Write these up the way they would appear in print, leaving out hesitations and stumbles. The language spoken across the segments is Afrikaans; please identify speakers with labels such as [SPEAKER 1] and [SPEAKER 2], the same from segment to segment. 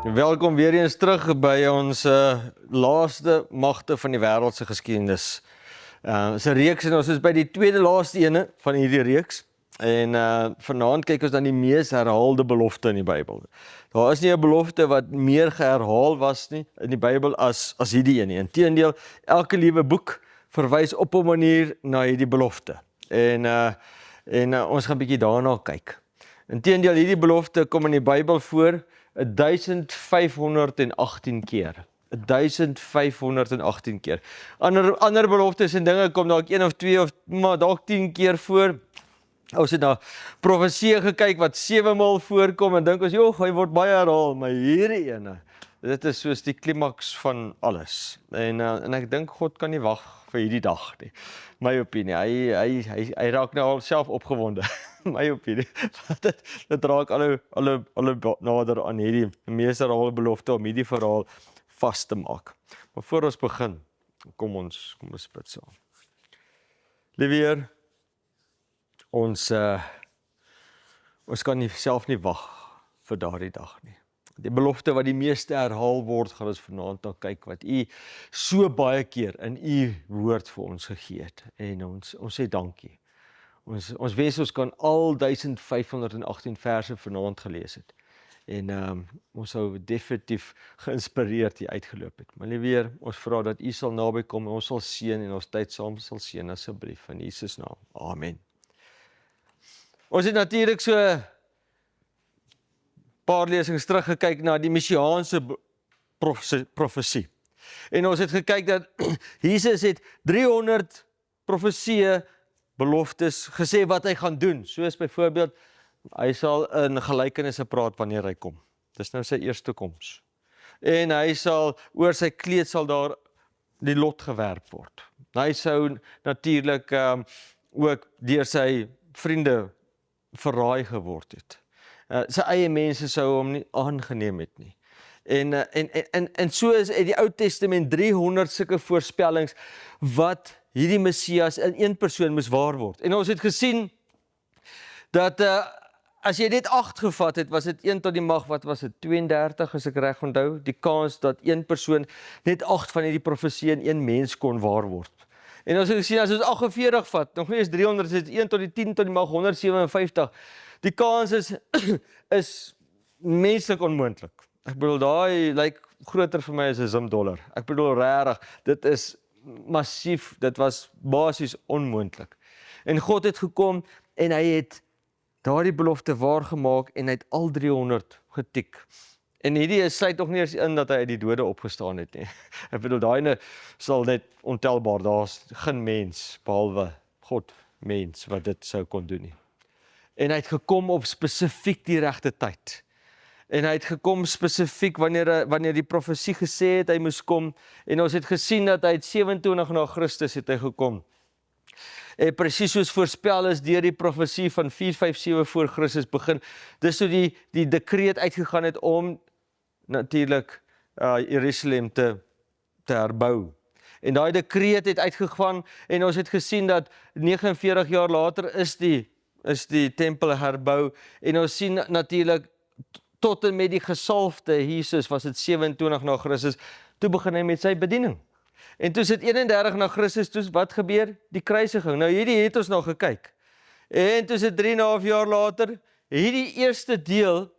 [SPEAKER 1] Welkom weer eens terug by ons laaste magte van die wêreldse geskiedenis. Dis 'n reeks en ons is by die tweede laaste ene van hierdie reeks. En vanaand kyk ons dan die mees herhaalde belofte in die Bybel. Daar is nie 'n belofte wat meer geherhaal was nie in die Bybel as hierdie een nie. Inteendeel, elke liewe boek verwys op 'n manier na hierdie belofte. En ons gaan 'n bietjie daarna kyk. Inteendeel, hierdie belofte kom in die Bybel voor 1518 keer. 1518 keer. Ander beloftes en dinge kom dalk 1 of 2 of maar dalk 10 keer voor. Ons het na profeseë gekyk wat 7 maal voorkom en dink ons, joh, hy word baie herhaal, maar hierdie ene, dit is soos die klimaks van alles. En ek dink God kan nie wag vir hierdie dag nie. My opinie, hy raak nou al self opgewonde. My opinie. Dit raak alle nader aan hierdie mees herhaalde belofte om hierdie verhaal vas te maak. Maar voor ons begin, kom ons bid saam. Liewe Heer, ons kan nie self nie wag vir daardie dag nie. Die belofte wat die meeste herhaal word, gaan ons vanaand dan kyk wat U so baie keer in U woord vir ons gegee het. En ons sê dankie. Ons wens ons kan al 1518 verse vanaand gelees het. En ons sou definitief geïnspireerd hier uitgeloop het. Maar liewe Heer, ons vra dat U sal naby kom en ons sal seën en ons tyd saam sal seën asseblief in Jesus naam. Amen. Ons het natuurlik so paar lesings teruggekyk na die messiaanse profesie. En ons het gekyk dat Jesus het 300 profesieë, beloftes, gesê wat hy gaan doen. Soos byvoorbeeld, hy sal in gelykenisse praat wanneer hy kom. Dis nou sy eerste koms. En hy sal, oor sy kleed sal daar die lot gewerp word. Hy sou natuurlik ook deur sy vriende verraai geword het. Sy eie mense sou hom nie aangeneem het nie. En so is die Ou Testament 300 sulke voorspellings wat hierdie Messias in een persoon moes waar word. En ons het gesien dat as jy net 8 gevat het, was dit 1 tot die mag, wat was dit, 32 as ek reg onthou, die kans dat een persoon net 8 van hierdie profesie in een mens kon waar word. En ons het gesien, as ons 48 vat, nog nie eens 300, is 1 tot die 10 tot die mag 157, die kans is menslik onmoontlik. Ek bedoel, daai lyk groter vir my as 'n $1. Ek bedoel regtig, dit is massief, dit was basies onmoontlik. En God het gekom en hy het daardie belofte waargemaak en hy het al 300 getik. En hierdie sluit nog nie eens in dat hy uit die dode opgestaan het nie. Ek bedoel, daai sal net ontelbaar, daar's geen mens, behalwe God mens, wat dit sou kon doen nie. En hy het gekom op spesifiek die regte tyd. En hy het gekom spesifiek wanneer die profesie gesê het, hy moes kom, en ons het gesien dat hy het 27 na Christus het hy gekom. En presies soos voorspel is deur die profesie van 457 voor Christus begin, dis so die dekreet uitgegaan het om natuurlik Jerusalem te herbou. En daai dekreet het uitgegaan, en ons het gesien dat 49 jaar later is die tempel herbou, en ons sien natuurlik tot en met die gesalfde Jesus, was dit 27 na Christus, toe begin hy met sy bediening. En toe is dit 31 na Christus, toe wat gebeur? Die kruisiging. Nou hierdie het ons nog gekyk. En toe is dit 3,5 jaar later, hierdie eerste deel,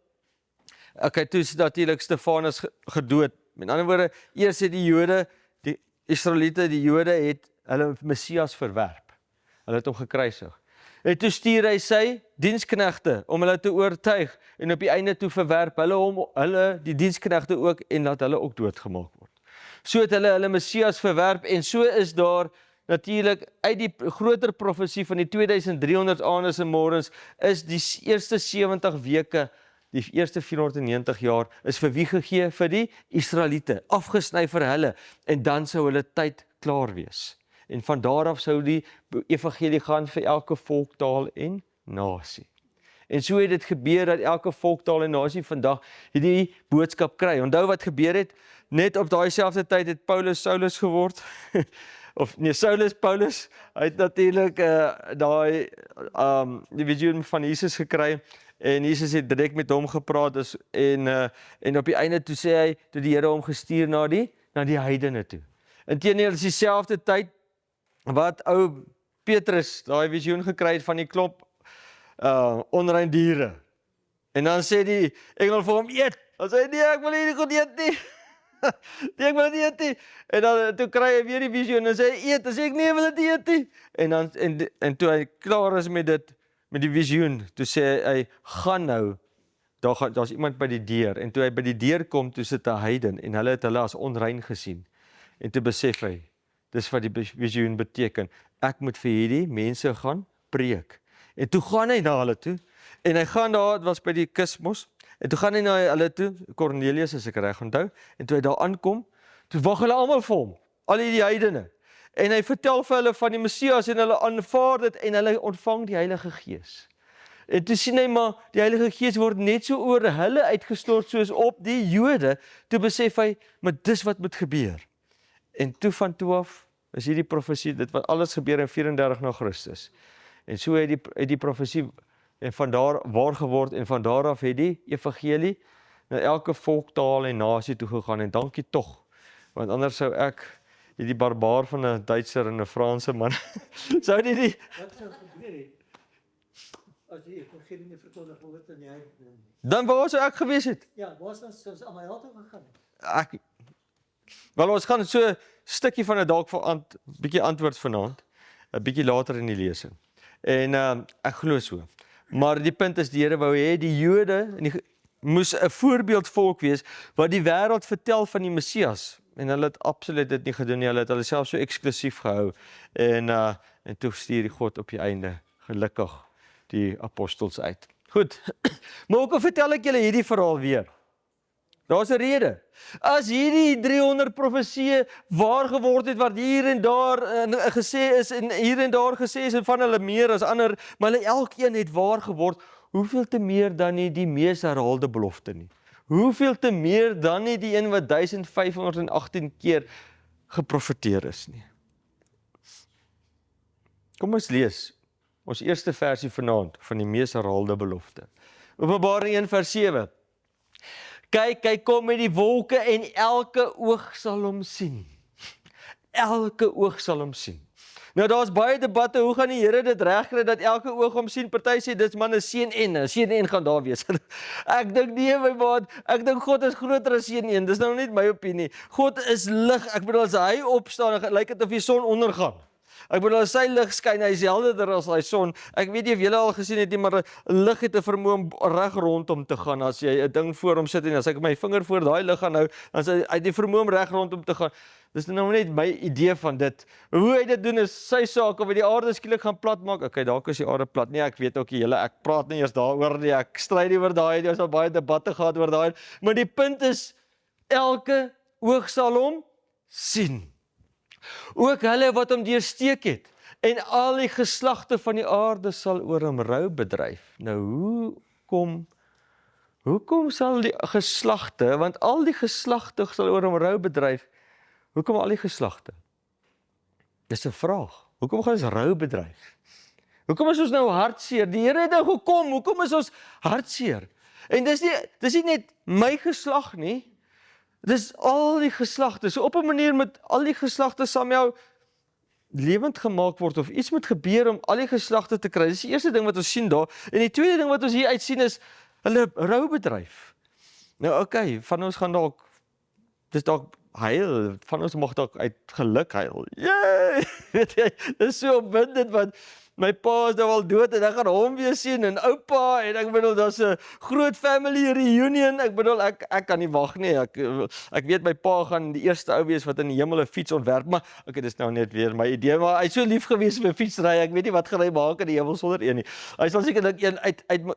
[SPEAKER 1] toe is natuurlik Stefanus gedood. Met ander woorde, eers het die Jode, die Israeliete, die Jode het hulle Messias verwerp. Hulle het hom gekruisig. En toe stuur hy sy diensknegte om hulle te oortuig en op die einde toe verwerp hulle die diensknegte ook en laat hulle ook doodgemaak word. So het hulle Messias verwerp en so is daar natuurlik uit die groter profesie van die 2300 aandes en morgens is die eerste 70 weke, die eerste 490 jaar is vir wie gegee? Vir die Israeliete, afgesny vir hulle en dan sou hulle tyd klaar wees. En van daar af sou die evangelie gaan vir elke volk, taal en nasie. En so het dit gebeur dat elke volk, taal en nasie vandag hierdie boodskap kry. Onthou wat gebeur het? Net op daai selfde tyd het Paulus Saulus geword. Of nee, Saulus Paulus. Hy het natuurlik die visioen van Jesus gekry en Jesus het direk met hom gepraat en op die einde toe sê hy, toe die Here hom gestuur na die heidene toe. Inteendeel is dieselfde tyd wat ou Petrus daai visioen gekry het van die klomp onrein diere. En dan sê die engel vir hom, eet. Dan sê hy, nee, ek wil nie goed eet nie. Nee, ek wil dit nie eet nie. En dan toe kry hy weer die visioen en sê hy, eet. Dan sê ek, nee, ek wil dit nie eet nie. En toe hy klaar is met die visioen, toe sê hy, gaan nou, daar's iemand by die deur. En toe hy by die deur kom, toe sit 'n heiden en hulle het hulle as onrein gesien. En toe besef hy, dis wat die visioen beteken. Ek moet vir hierdie mense gaan preek. En toe gaan hy na hulle toe, en hy gaan daar, het was by die kusmos, en toe gaan hy na hulle toe, Cornelius as ek reg onthou, en toe hy daar aankom, toe wag hulle almal vir hom, al die heidene, en hy vertel vir hulle van die Messias, en hulle aanvaar dit, en hulle ontvang die Heilige Gees. En toe sien hy maar, die Heilige Gees word net so oor hulle uitgestort, soos op die Jode, toe besef hy, maar dis wat moet gebeur. En toe van toe af, is hierdie profesie, dit wat alles gebeur in 34 na Christus. En so het die profesie en van daar waar geword, en van daar af het die evangelie na elke volk, taal en nasie toe gegaan, en dankie tog, want anders sou ek hierdie barbaar van 'n Duitser en 'n Franse man, sou die
[SPEAKER 2] Wat sou gebeur het, as die evangelie nie verkondig word in die heidene?
[SPEAKER 1] dan waar sou ek gewees het?
[SPEAKER 2] Ja, waar is ons aan my hart gegaan?
[SPEAKER 1] Wel, ons gaan so 'n stukkie van 'n dalk vir bietjie antwoord vanaand, 'n bietjie later in die lesing. En ek glo so. Maar die punt is, die Here wou hê die Jode moes 'n voorbeeldvolk wees wat die wêreld vertel van die Messias. En hulle het absoluut dit nie gedoen nie. Hulle het hulle self so eksklusief gehou. En toe stuur die God op die einde gelukkig die apostels uit. Goed. Maar ook vertel ek julle hierdie verhaal weer. Daar's 'n rede. As hierdie 300 profesieë waar geword het wat hier en daar gesê is en hier en daar gesê is en van hulle meer as ander, maar hulle elkeen het waar geword, hoeveel te meer dan nie die mees herhaalde belofte nie. Hoeveel te meer dan nie die een wat 1518 keer geprofeteer is nie. Kom ons lees ons eerste versie vanaand van die mees herhaalde belofte. Openbaring 1 vers 7. Kyk, hy kom met die wolke en elke oog sal hom sien. Elke oog sal hom sien. Nou daar's baie debatte, hoe gaan die Here dit regkry dat elke oog hom sien? Party sê dis man 'n seën gaan daar wees. Ek dink nee my maat, ek dink God is groter as seën. Dis nou net my opinie. God is lig. Ek bedoel as hy opstaan, dan lyk dit of die son ondergaan. Ek bedoel as sy lig skyn, hy is helderder as hy son. Ek weet nie of julle al gesien het nie, maar 'n lig het 'n vermoë om reg rondom te gaan. As jy 'n ding voor hom sit en as ek my vinger voor daai lig gaan hou, dan hy het die vermoë om reg rondom te gaan. Dis nou net my idee van dit. Hoe hy dit doen is sy saak, of hy die aarde skielik gaan plat maak. Okay, dalk is die aarde plat. Nee, ek weet ook nie julle, ek praat nie eers daaroor nie. Ek stry nie oor daai, ons het al baie debatte gehad oor daai, maar die punt is elke oog sal hom sien. Ook hulle wat hom deursteek het, en al die geslagte van die aarde sal oor hom rou bedryf. Nou hoekom sal die geslagte, want al die geslagte sal oor hom rou bedryf, hoekom al die geslagte? Dis 'n vraag. Hoekom gaan ons rou bedryf? Hoekom is ons nou hartseer? Die Here het nou gekom, hoekom is ons hartseer? En dis nie net my geslag nie, dis al die geslagte. So op 'n manier met al die geslagte Samuel lewend gemaak word, of iets moet gebeur om al die geslagte te kry. Dis die eerste ding wat ons sien daar. En die tweede ding wat ons hier uit sien is, hulle rou bedryf. Nou okay, van ons gaan dalk, dis dalk huil, van ons mag dalk uit geluk huil. Yay! Weet jy, dis so opwindend, want my pa is nou al dood en ek gaan hom weer sien en oupa en ek bedoel daar's 'n groot family reunion. Ek bedoel ek kan nie wag nie. Ek weet my pa gaan die eerste ou wees wat in die hemel 'n fiets ontwerp, maar okay, dis nou net weer my idee, maar hy's so lief gewees vir fietsry. Ek weet nie wat gaan hy maak in die hemel sonder een nie. Hy sal sekerlik een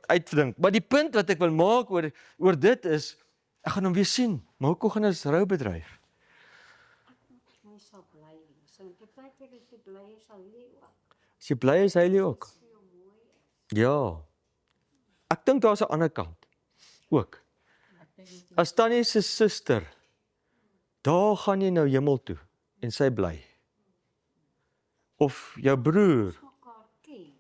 [SPEAKER 1] uitdink. Maar die punt wat ek wil maak oor dit is, ek gaan hom weer sien. Maar hoekom gaan ons rou bedryf?
[SPEAKER 3] Mens sal bly wees. En die plek waar jy bly is, sal jy ook.
[SPEAKER 1] As jy bly is, hy lê ook.
[SPEAKER 3] So mooi.
[SPEAKER 1] Ja. Ek dink daar's 'n ander kant ook. As Tannie se suster, daar gaan jy nou hemel toe en sy bly. Of jou broer.
[SPEAKER 3] Mekaar ken.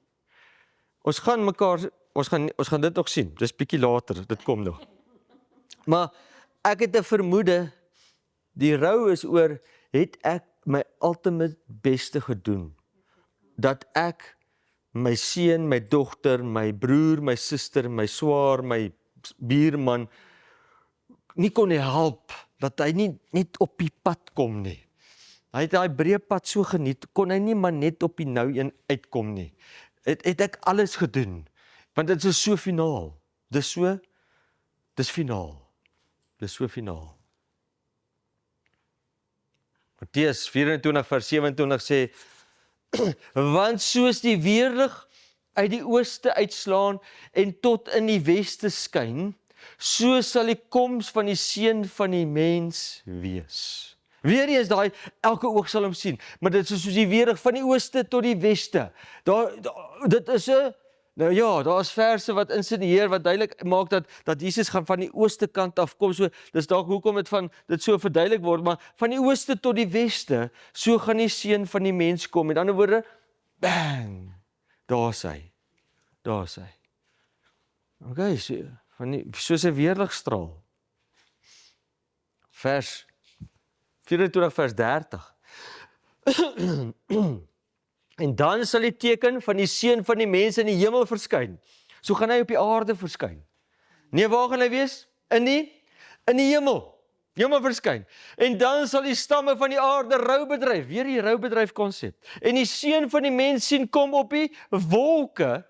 [SPEAKER 1] Ons gaan mekaar ons gaan dit nog sien. Dis bietjie later, dit kom nog. Maar ek het 'n vermoede, die rou is oor, het ek my ultimate beste gedoen, dat ek my seun, my dogter, my broer, my suster, my swaar, my buurman nie kon help, dat hy nie net op die pad kom nie. Hy het daai breë pad so geniet, kon hy nie maar net op die nou een uitkom nie. Het ek alles gedoen, want dit is so finaal. Dis finaal. Dis so finaal. Matteus 24 vers 27 sê, want soos die weerlig uit die ooste uitslaan en tot in die weste skyn, so sal die koms van die seun van die mens wees. Weer eens daai, elke oog sal hom sien, maar dit is soos die weerlig van die ooste tot die weste. Dit is 'n, nou ja, daar is verse wat insinueer, wat duidelik maak dat Jesus gaan van die ooste kant af kom, so, dis dalk hoekom dit so verduidelik word, maar van die ooste tot die weste, so gaan die seun van die mens kom. Met ander woorde, bang, daar is hy. Okay, soos 'n weerligstraal. Vers 24 vers 30. En dan sal die teken van die seun van die mens in die hemel verskyn. So gaan hy op die aarde verskyn. Nee, waar gaan hy wees? In die hemel. Hemel verskyn. En dan sal die stamme van die aarde rou bedryf. Weer die rou bedryf konsep. En die seun van die mens sien kom op die wolke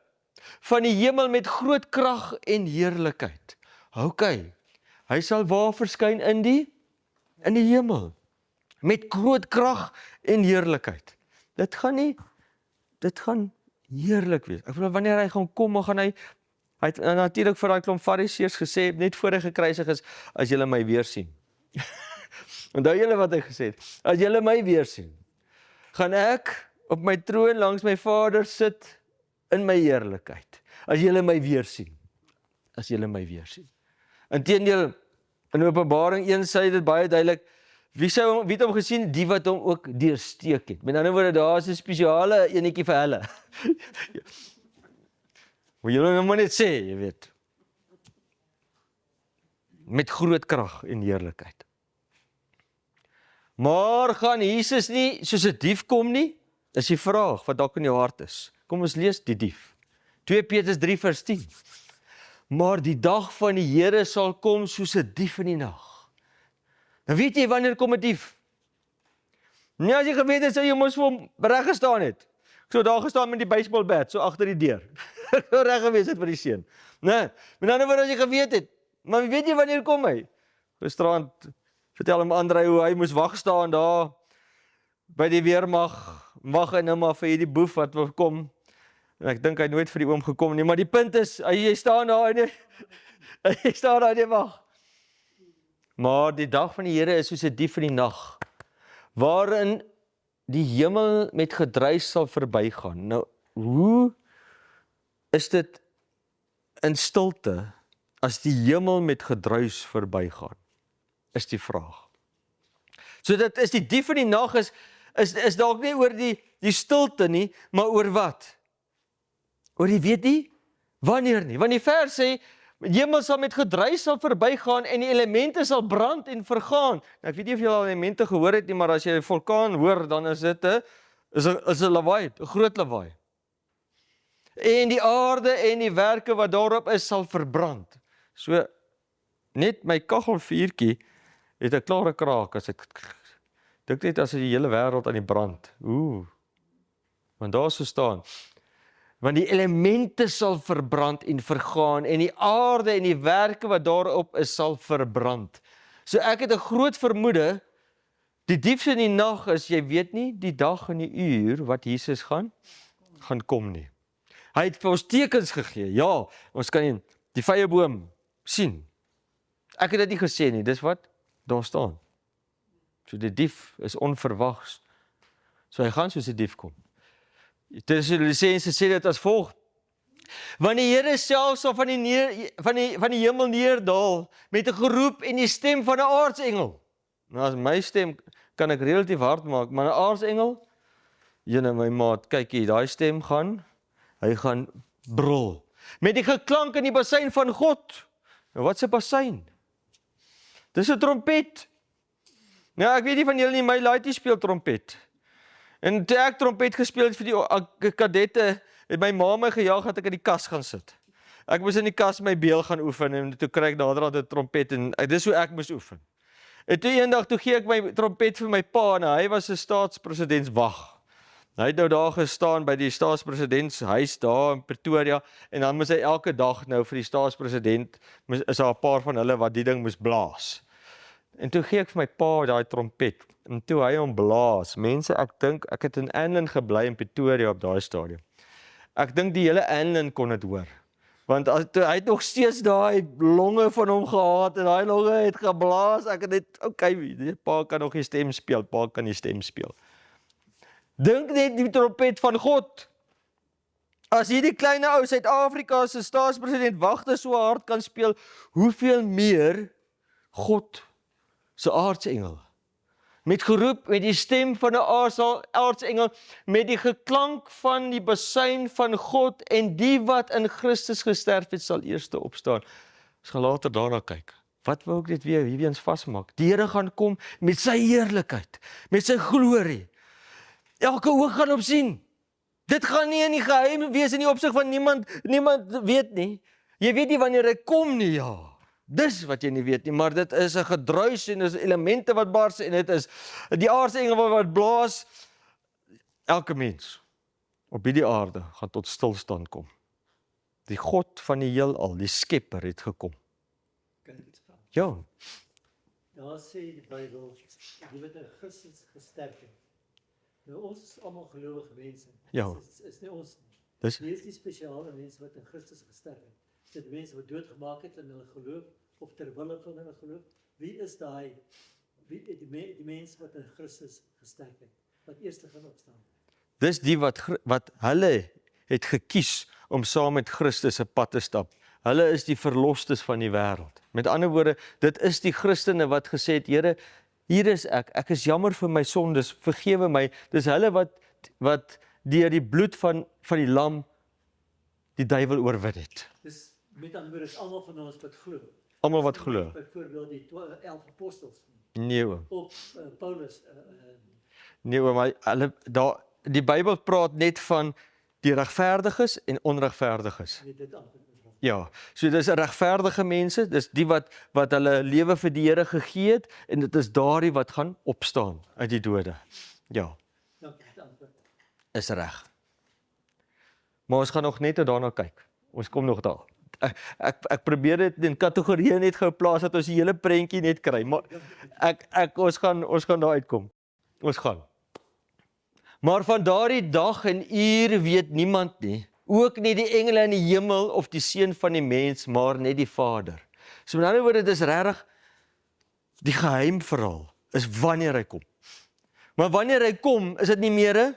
[SPEAKER 1] van die hemel met groot krag en heerlikheid. Okay. Hy sal waar verskyn? In die hemel. Met groot krag en heerlikheid. Dit gaan heerlik wees. Ek bedoel, wanneer hy gaan kom, hy het natuurlik vir daai klomp fariseërs gesê, net voor hy gekruisig is, as julle my weer sien. Onthou julle wat hy gesê het? As julle my weer sien, gaan ek op my troon langs my Vader sit in my heerlikheid. As julle my weer sien. Inteendeel, in Openbaring 1 sê dit baie duidelik, wie het hom gesien? Die wat hom ook deursteek het. Met ander woorde, daar is 'n spesiale enetjie vir hulle. Wil julle nou maar net sê, jy weet. Met groot krag en heerlikheid. Maar gaan Jesus nie soos 'n dief kom nie? Is die vraag wat dalk in jou hart is. Kom ons lees die dief. 2 Petrus 3 vers 10. Maar die dag van die Here sal kom soos 'n dief in die nag. Nou weet jy wanneer kom 'n dief? Nee, as jy geweet het, sou jy mos vir hom reg gestaan het. Ek sou daar gestaan met die baseballbat, so agter die deur. Ek sou reg gewees het vir die seun. Nee, met ander woorde, as jy geweet het, maar weet jy wanneer kom hy? Gisterand vertel hom Andrei hoe hy moes wag staan daar by die weermag, wag en nou maar vir hierdie boef wat wil kom. En ek dink hy nooit vir die oom gekom nie, maar die punt is, hy staan daar en hy staan daar en wag. Maar die dag van die Here is soos 'n dief in die nag, waarin die hemel met gedruis sal verbygaan. Nou, hoe is dit in stilte as die hemel met gedruis verbygaan? Is die vraag. So dit is die dief in die nag is dalk nie oor die stilte nie, maar oor wat? Oor jy weet nie, wanneer nie. Want die vers sê, die hemel sal met gedruis sal verbygaan en die elemente sal brand en vergaan. Nou, ek weet nie of jy al elemente gehoor het nie, maar as jy 'n vulkaan hoor, dan is dit 'n lawaai, 'n groot lawaai. En die aarde en die werke wat daarop is, sal verbrand. So, net my kaggelvuurtjie het 'n klare kraak as ek dink net as die hele wêreld aan die brand. Want daar so staan. Want die elemente sal verbrand en vergaan en die aarde en die werke wat daarop is sal verbrand. So ek het 'n groot vermoede, die dief in die nag is, jy weet nie die dag en die uur wat Jesus gaan kom nie. Hy het vir ons tekens gegee. Ja, ons kan die vyeboom sien. Ek het dit nie gesê nie, dis wat daar staan. So die dief is onverwags. So hy gaan soos 'n dief kom. Tessalonisense sê dit as volg. Want die Here self sal van die hemel neerdal met 'n geroep en die stem van 'n aartsengel. Nou as my stem kan ek relatief hard maak, maar 'n aartsengel, jene my maat, kyk hier, daai stem hy gaan brul. met die geklank in die bassein van God. Nou wat is 'n bassein? Dis 'n trompet. Nou ek weet nie van julle nie, my laaitjie speel trompet. En toe ek trompet gespeel het vir die kadette, het my ma my gejaag dat ek in die kas gaan sit. Ek moes in die kas my beel gaan oefen en toe kry ek naderhand 'n trompet en dis hoe ek moes oefen. En toe eendag toe gee ek my trompet vir my pa en hy was 'n staatspresidentswag. Hy het nou daar gestaan by die staatspresidentshuis daar in Pretoria en dan moes hy elke dag nou vir die staatspresident, is daar 'n paar van hulle wat die ding moes blaas. En toe gee ek vir my pa daai trompet en toe hy hom blaas. Mense, ek dink ek het in Anlin gebly in Pretoria op daai stadium. Ek dink die hele Anlin kon dit hoor. Want hy het nog steeds daai longe van hom gehad en daai longe het geblaas. Ek het net, okay, pa kan nog die stem speel, pa kan die stem speel. Dink net die trompet van God. As hierdie kleine ou Suid-Afrika se staatspresident wagte so hard kan speel, hoeveel meer God se aardsengel. Met geroep, met die stem van 'n aardsengel, met die geklank van die bassein van God en die wat in Christus gesterf het, sal eerste opstaan. Ons gaan later daarna kyk. Wat wou ek dit weer eens vasmaak? Die Here gaan kom met sy heerlikheid, met sy glorie. Elke oog gaan op sien. Dit gaan nie in die geheim wees in die opsig van niemand weet nie. Jy weet nie wanneer hy kom nie, ja. Dis wat jy nie weet nie, maar dit is 'n gedruis en dis elemente wat bars en dit is die aardsengel wat blaas. Elke mens op hierdie aarde gaan tot stilstand kom. Die God van die heelal, die Skepper het gekom.
[SPEAKER 2] Kan ek iets vra?
[SPEAKER 1] Ja,
[SPEAKER 2] Daar sê die Bybel, die wat in Christus gesterf het. Nou ons is almal gelowige mense.
[SPEAKER 1] Ja.
[SPEAKER 2] Is nie ons nie.
[SPEAKER 1] dis
[SPEAKER 2] Wie is die spesiale mense wat in Christus gesterf het? Is dit mense wat doodgemaak het in hulle geloof of ter wille van hulle geloof? Wie is die mense wat in Christus gesterf het? Wat eerste gaan opstaan?
[SPEAKER 1] dis die wat hulle het gekies om saam met Christus 'n pad te stap. Hulle is die verlosters van die wêreld. Met ander woorde, dit is die Christene wat gesê het, Here, hier is ek is jammer vir my sondes, vergewe my. Dis hulle wat deur die bloed van die lam die duiwel oorwin het.
[SPEAKER 2] Dis met ander woorde is almal van ons wat glo.
[SPEAKER 1] Almal wat glo.
[SPEAKER 2] Byvoorbeeld die 11 apostels
[SPEAKER 1] Nee oom.
[SPEAKER 2] of Paulus
[SPEAKER 1] Nee oom, die Bybel praat net van die regverdiges en onregverdiges.
[SPEAKER 2] weet dit antwoord.
[SPEAKER 1] Ja, so dis regverdige mense, dis die wat hulle lewe vir die Here gegee het en dit is daardie wat gaan opstaan uit die dode. Ja,
[SPEAKER 2] Dankie vir die antwoord.
[SPEAKER 1] is reg. Maar ons gaan nog net daarna kyk. Ons kom nog daar. Ek probeer dit in kategorieë net gou plaas dat ons die hele prentjie net kry, maar ons gaan daar uitkom. Ons gaan. Maar van daardie dag en uur weet niemand nie, ook nie die engele in die hemel of die seun van die mens, maar net die Vader. So met ander woorde, dit is regtig die geheim verhaal, is wanneer hy kom. Maar wanneer hy kom, is dit nie meer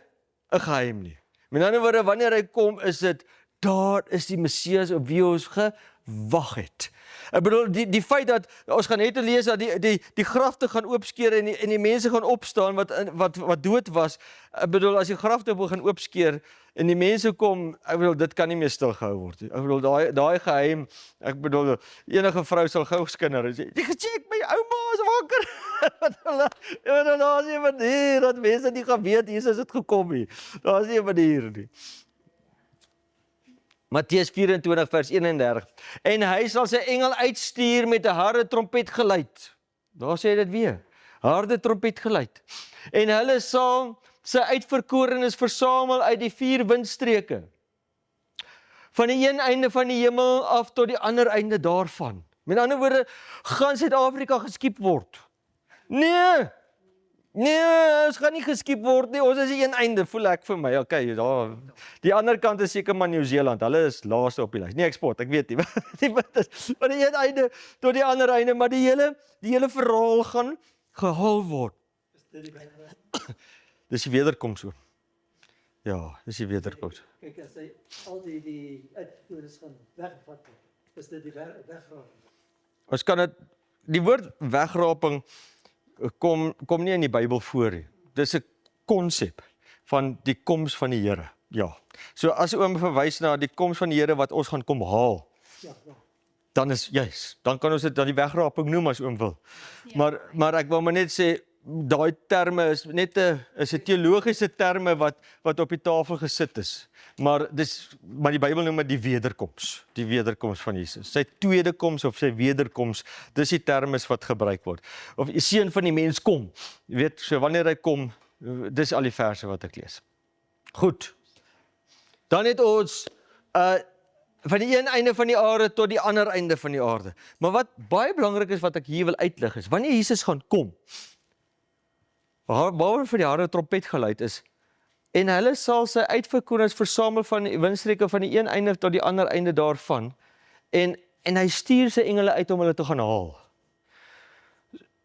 [SPEAKER 1] 'n geheim nie. Met ander woorde, wanneer hy kom, is dit, daar is die Messias op wie ons gewag het. Ek bedoel, die feit dat, ons gaan net lees dat die grafte gaan oopskeer en die mense gaan opstaan wat dood was. Ek bedoel, as die grafte begin oopskeer en die mense kom, ek bedoel, dit kan nie meer stilgehou word nie. Ek bedoel, daai geheim, ek bedoel, enige vrou sal gou skinder en sê, "Ek my ouma is wakker." En daar is 'n manier dat mense nie gaan weet, Jesus het gekom nie. Daar is nie 'n manier nie. Matteus 24 vers 31. En hy sal sy engel uitstuur met 'n harde trompet geluid. Daar sê dit weer. Harde trompet geluid. En hulle sal sy uitverkorenes versamel uit die 4 windstreke. Van die een einde van die hemel af tot die ander einde daarvan. Met ander woorde, gaan Suid-Afrika geskiep word? Nee, ons gaan nie geskiep word nie, ons is die een einde, voel ek vir my, okay, daar, die ander kant is seker maar Nieu-Seeland, hulle is laaste op die lys, nie ek spot, ek weet nie, maar die een einde tot die ander einde, maar die hele verhaal gaan gehaal word.
[SPEAKER 2] Is dit die Bybel?
[SPEAKER 1] Dis die wederkoms so. Ja, dis die wederkoms.
[SPEAKER 2] Kyk, as hy al die uitvoerders gaan wegvat, is dit die wegraping.
[SPEAKER 1] Ons kan dit, die woord wegraping kom nie in die Bybel voor nie. Dis 'n konsep van die koms van die Here. Ja. So as oom verwys na die koms van die Here wat ons gaan kom haal,
[SPEAKER 2] Ja.
[SPEAKER 1] dan is dan kan ons dit dan die wegraping noem as oom wil. Maar ek wil maar net sê, daai terme is net 'n teologiese terme wat op die tafel gesit is. Maar die Bybel noem dit die wederkoms van Jesus. Sy tweede koms of sy wederkoms, dis die termes wat gebruik word. Of die seun van die mens kom. Jy weet, so wanneer hy kom, dis al die verse wat ek lees. Goed. Dan het ons van die een einde van die aarde tot die ander einde van die aarde. Maar wat baie belangrik is wat ek hier wil uitlig is, wanneer Jesus gaan kom, waaroor vir die harde trompet geluid is, en hulle sal sy uitverkorenes versamel van die windstreke van die een einde tot die ander einde daarvan, en hy stuur sy engele uit om hulle te gaan haal.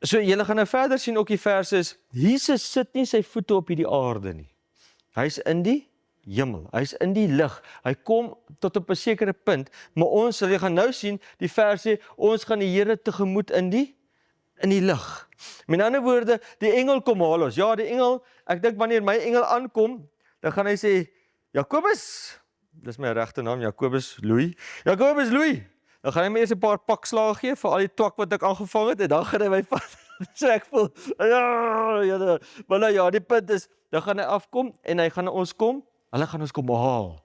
[SPEAKER 1] So julle gaan nou verder sien ook die verse is, Jesus sit nie sy voete op hierdie aarde nie. Hy's in die hemel, hy's in die lig, hy kom tot op 'n sekere punt, maar ons, jy gaan nou sien, die vers sê, ons gaan die Here tegemoet in die lig. Met ander woorde, die engel kom haal ons. Ja, die engel, ek dink wanneer my engel aankom, dan gaan hy sê, Jakobus, dis my regte naam, Jakobus Louis. Dan gaan hy my eers 'n paar pakslae gee vir al die twak wat ek aangevang het, en dan gaan hy my vat. So ek voel, maar nou ja, die punt is, dan gaan hy afkom, en hy gaan ons kom, hulle gaan ons kom haal.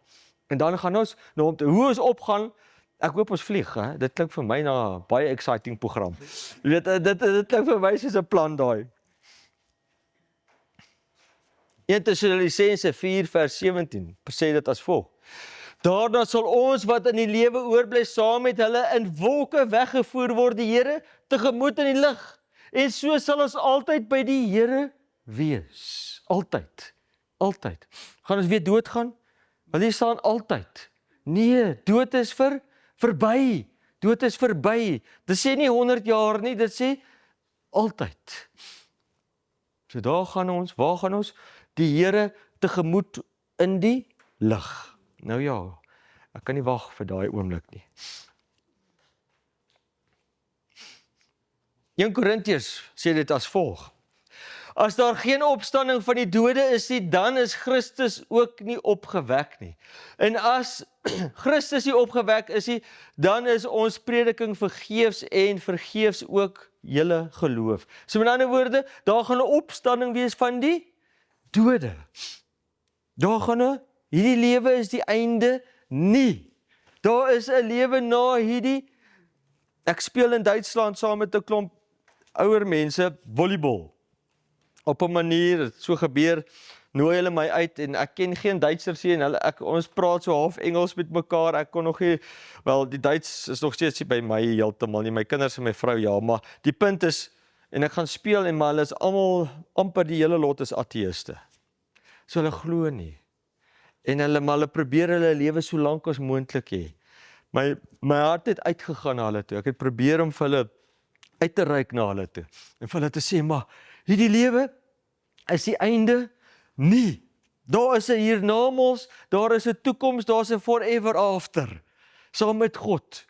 [SPEAKER 1] En dan gaan ons, hoe ons opgaan, ek hoop ons vlieg, hè? Dit klink vir my na 'n baie exciting program. Jy weet, dit klink vir my soos 'n plan daai. 1 Tessalonisense 4 vers 17 sê dit as volg. Daarna sal ons wat in die lewe oorbly saam met hulle in wolke weggevoer word die Here tegemoet in die lig. En so sal ons altyd by die Here wees. Altyd. Gaan ons weer doodgaan? Want hier staan altyd. Nee, dood is verby. Dood is verby. Dit sê nie 100 jaar nie, dit sê altyd. So waar gaan ons? Die Here tegemoet in die lig. Nou ja, ek kan nie wag vir daai oomblik nie. 1 Korintiërs sê dit as volg. As daar geen opstanding van die dode is nie, dan is Christus ook nie opgewek nie. En as Christus nie opgewek is nie, dan is ons prediking vergeefs en vergeefs ook julle geloof. So met ander woorde, daar gaan 'n opstanding wees van die dode. Hierdie lewe is die einde nie. Daar is 'n lewe na hierdie. Ek speel in Duitsland saam met 'n klomp ouer mense volleybal. Op 'n manier, het so gebeur, nooi hulle my uit en ek ken geen Duitsers nie en ons praat so half Engels met mekaar. Ek kon nog nie, die Duits is nog steeds nie by my heeltemal nie. My kinders en my vrou ja, maar die punt is, en ek gaan speel en maar hulle is almal amper die hele lot is ateïste. So hulle glo nie. En hulle probeer hulle lewe so lank as moontlik hê. My hart het uitgegaan na hulle toe. Ek het probeer om vir hulle uit te reik na hulle toe. En vir hulle te sê, maar hierdie lewe is die einde nie. Daar is 'n hiernamaals, daar is 'n toekoms, daar is 'n forever after. Saam met God.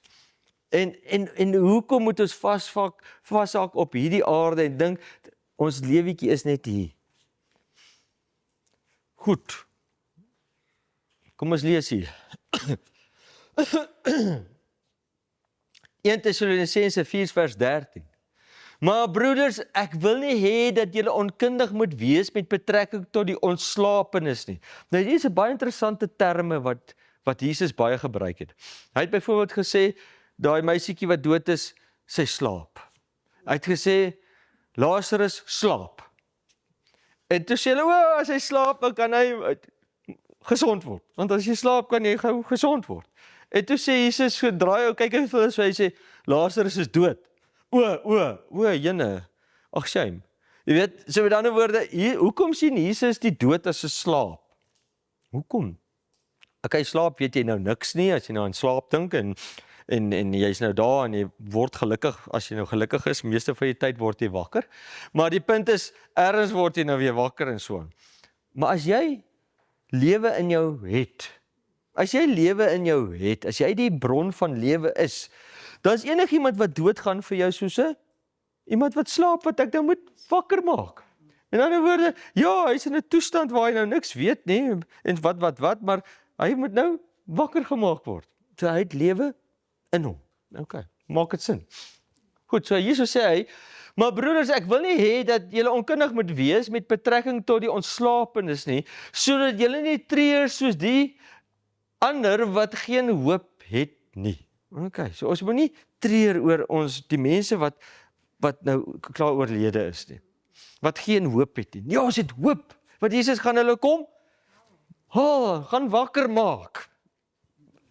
[SPEAKER 1] En hoekom moet ons vashak op hierdie aarde en dink, ons lewetjie is net hier. Goed. Kom ons lees hier. 1 Tessalonisense 4 vers 13. Maar broeders, ek wil nie hê dat julle onkundig moet wees met betrekking tot die ontslapenis nie. Nou hier is 'n baie interessante terme wat Jesus baie gebruik het. Hy het byvoorbeeld gesê, daai meisietjie wat dood is, sy slaap. Hy het gesê, Lazarus slaap. En toe sê hulle, as hy slaap, dan kan hy gesond word. Want as jy slaap, kan jy gou gesond word. En toe sê Jesus, so draai, kyk hy vir hulle, so hy sê, Lazarus is dood. Jene, ag shame. Jy weet, so met ander woorde, hoekom sien Jesus die dood as 'n slaap? Hoekom? Okay, slaap weet jy nou niks nie, as jy nou aan slaap dink, en jy's nou daar, en jy word gelukkig, as jy nou gelukkig is, meeste van die tyd word jy wakker, maar die punt is, ergens word jy nou weer wakker en so. Maar as jy lewe in jou het, as jy die bron van lewe is, dan is enigiemand wat doodgaan vir jou soos iemand wat slaap, wat ek nou moet wakker maak. In ander woorde, ja, hy is in 'n toestand waar hy nou niks weet nie, en wat, maar hy moet nou wakker gemaak word. So hy het lewe in hom. Okay, maak dit sin. Goed, so Jesus sê hy, maar broeders, ek wil nie hê dat julle onkundig moet wees met betrekking tot die ontslapenis nie, sodat julle nie treur soos die ander wat geen hoop het nie. Okay, so ons moet nie treur oor die mense wat nou klaar oorlede is nie. Wat geen hoop het nie. Ja, ons het hoop, want Jesus gaan hulle kom, gaan wakker maak.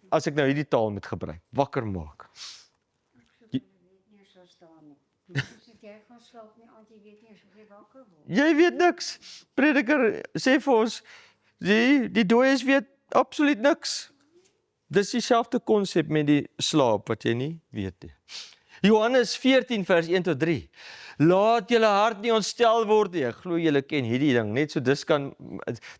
[SPEAKER 1] As ek nou hierdie taal moet gebruik, wakker maak. Jy weet niks. Prediker sê vir ons, die dooies weet absoluut niks. Dis dieselfde konsep met die slaap wat jy nie weet nie. Johannes 14 vers 1 tot 3. Laat julle hart nie ontstel word nie. Ek glo julle ken hierdie ding. Net so dis kan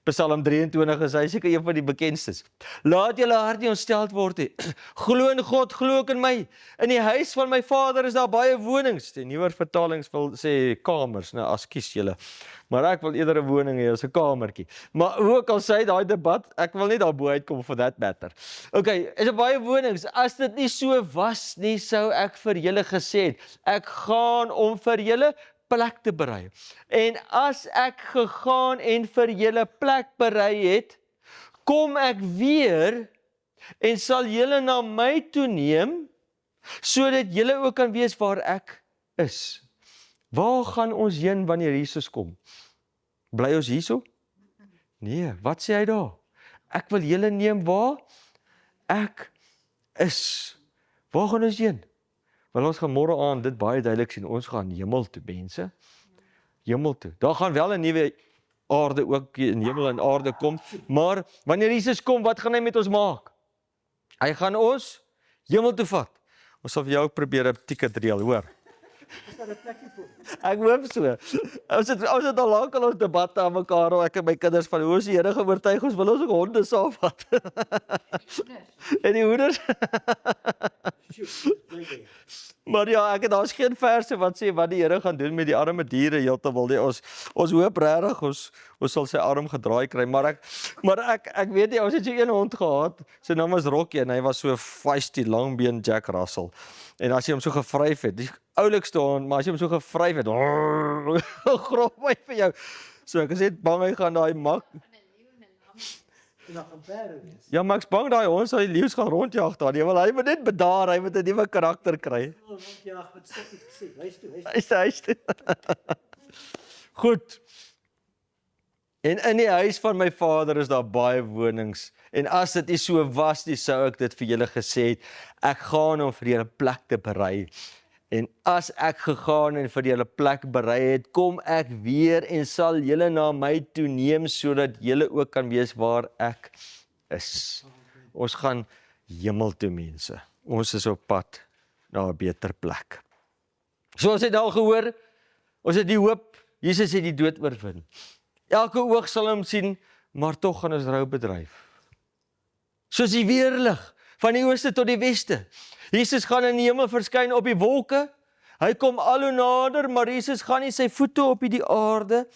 [SPEAKER 1] Psalm 23 is hy seker een van die bekendstes. Laat julle hart nie ontstel word nie. Glo in God, glo ook in my. In die huis van my Vader is daar baie wonings. Die nuwer vertalings wil sê kamers, nou ekskuus julle. Maar ek wil eerder 'n woning hê as 'n kamertjie. Maar hoe ook al sê daai debat, ek wil nie daarbo uitkom for that matter. Okay, is baie wonings. As dit nie so was nie, sou ek vir julle gesê het, ek gaan om vir julle plek te berei. En as ek gegaan en vir julle plek berei het, kom ek weer en sal julle na my toe neem, sodat julle ook kan weet waar ek is. Waar gaan ons heen wanneer Jesus kom? Bly ons hierso? Nee, wat sê hy daar? Ek wil julle neem waar ek is. Waar gaan ons heen? Wel, ons gaan môre aand dit baie duidelik sien, ons gaan hemel toe, mense. Hemel toe. Daar gaan wel 'n nuwe aarde ook, in hemel en aarde kom, maar wanneer Jesus kom, wat gaan hy met ons maak? Hy gaan ons hemel toe vat. Ons sal vir jou probeer 'n ticket reël, hoor. Ek hoop so. Ons het al lank al ons debatte aan mekaar, ek en my kinders van hoe is die Here oortuig ons wil ons ook honde saamvat. En die hoenders. Maar ja, daar's geen verse wat sê wat die Here gaan doen met die arme diere heeltemal nie. Ons hoop regtig ons sal sy arm gedraai kry, maar ek weet nie, ons het so een hond gehad. Sy naam was Rocky en hy was so feisty, langbeen Jack Russell. En as jy hom so gevryf het, die oulikste hond, maar as jy hom so gevryf het, grof my vir jou. So ek is net bang hy gaan daai mak. Ja, maar ek's bang daai hond sal die leeu's gaan rondjag daar. Hy moet net bedaar, hy moet 'n nuwe karakter kry. Huis toe. Goed. En in die huis van my Vader is daar baie wonings. En as dit nie so was nie, sou ek dit vir julle gesê het. Ek gaan om vir julle plek te berei. En as ek gegaan en vir julle plek berei het, kom ek weer en sal julle na my toe neem, sodat julle ook kan weet waar ek is. Ons gaan hemel toe, mense. Ons is op pad na 'n beter plek. So ons het al gehoor, ons het die hoop, Jesus het die dood oorwin. Elke oog sal hom sien, maar tog gaan ons rou bedryf. Soos die weerlig van die ooste tot die weste. Jesus gaan in die hemel verskyn op die wolke. Hy kom al hoe nader, maar Jesus gaan nie sy voete op die aarde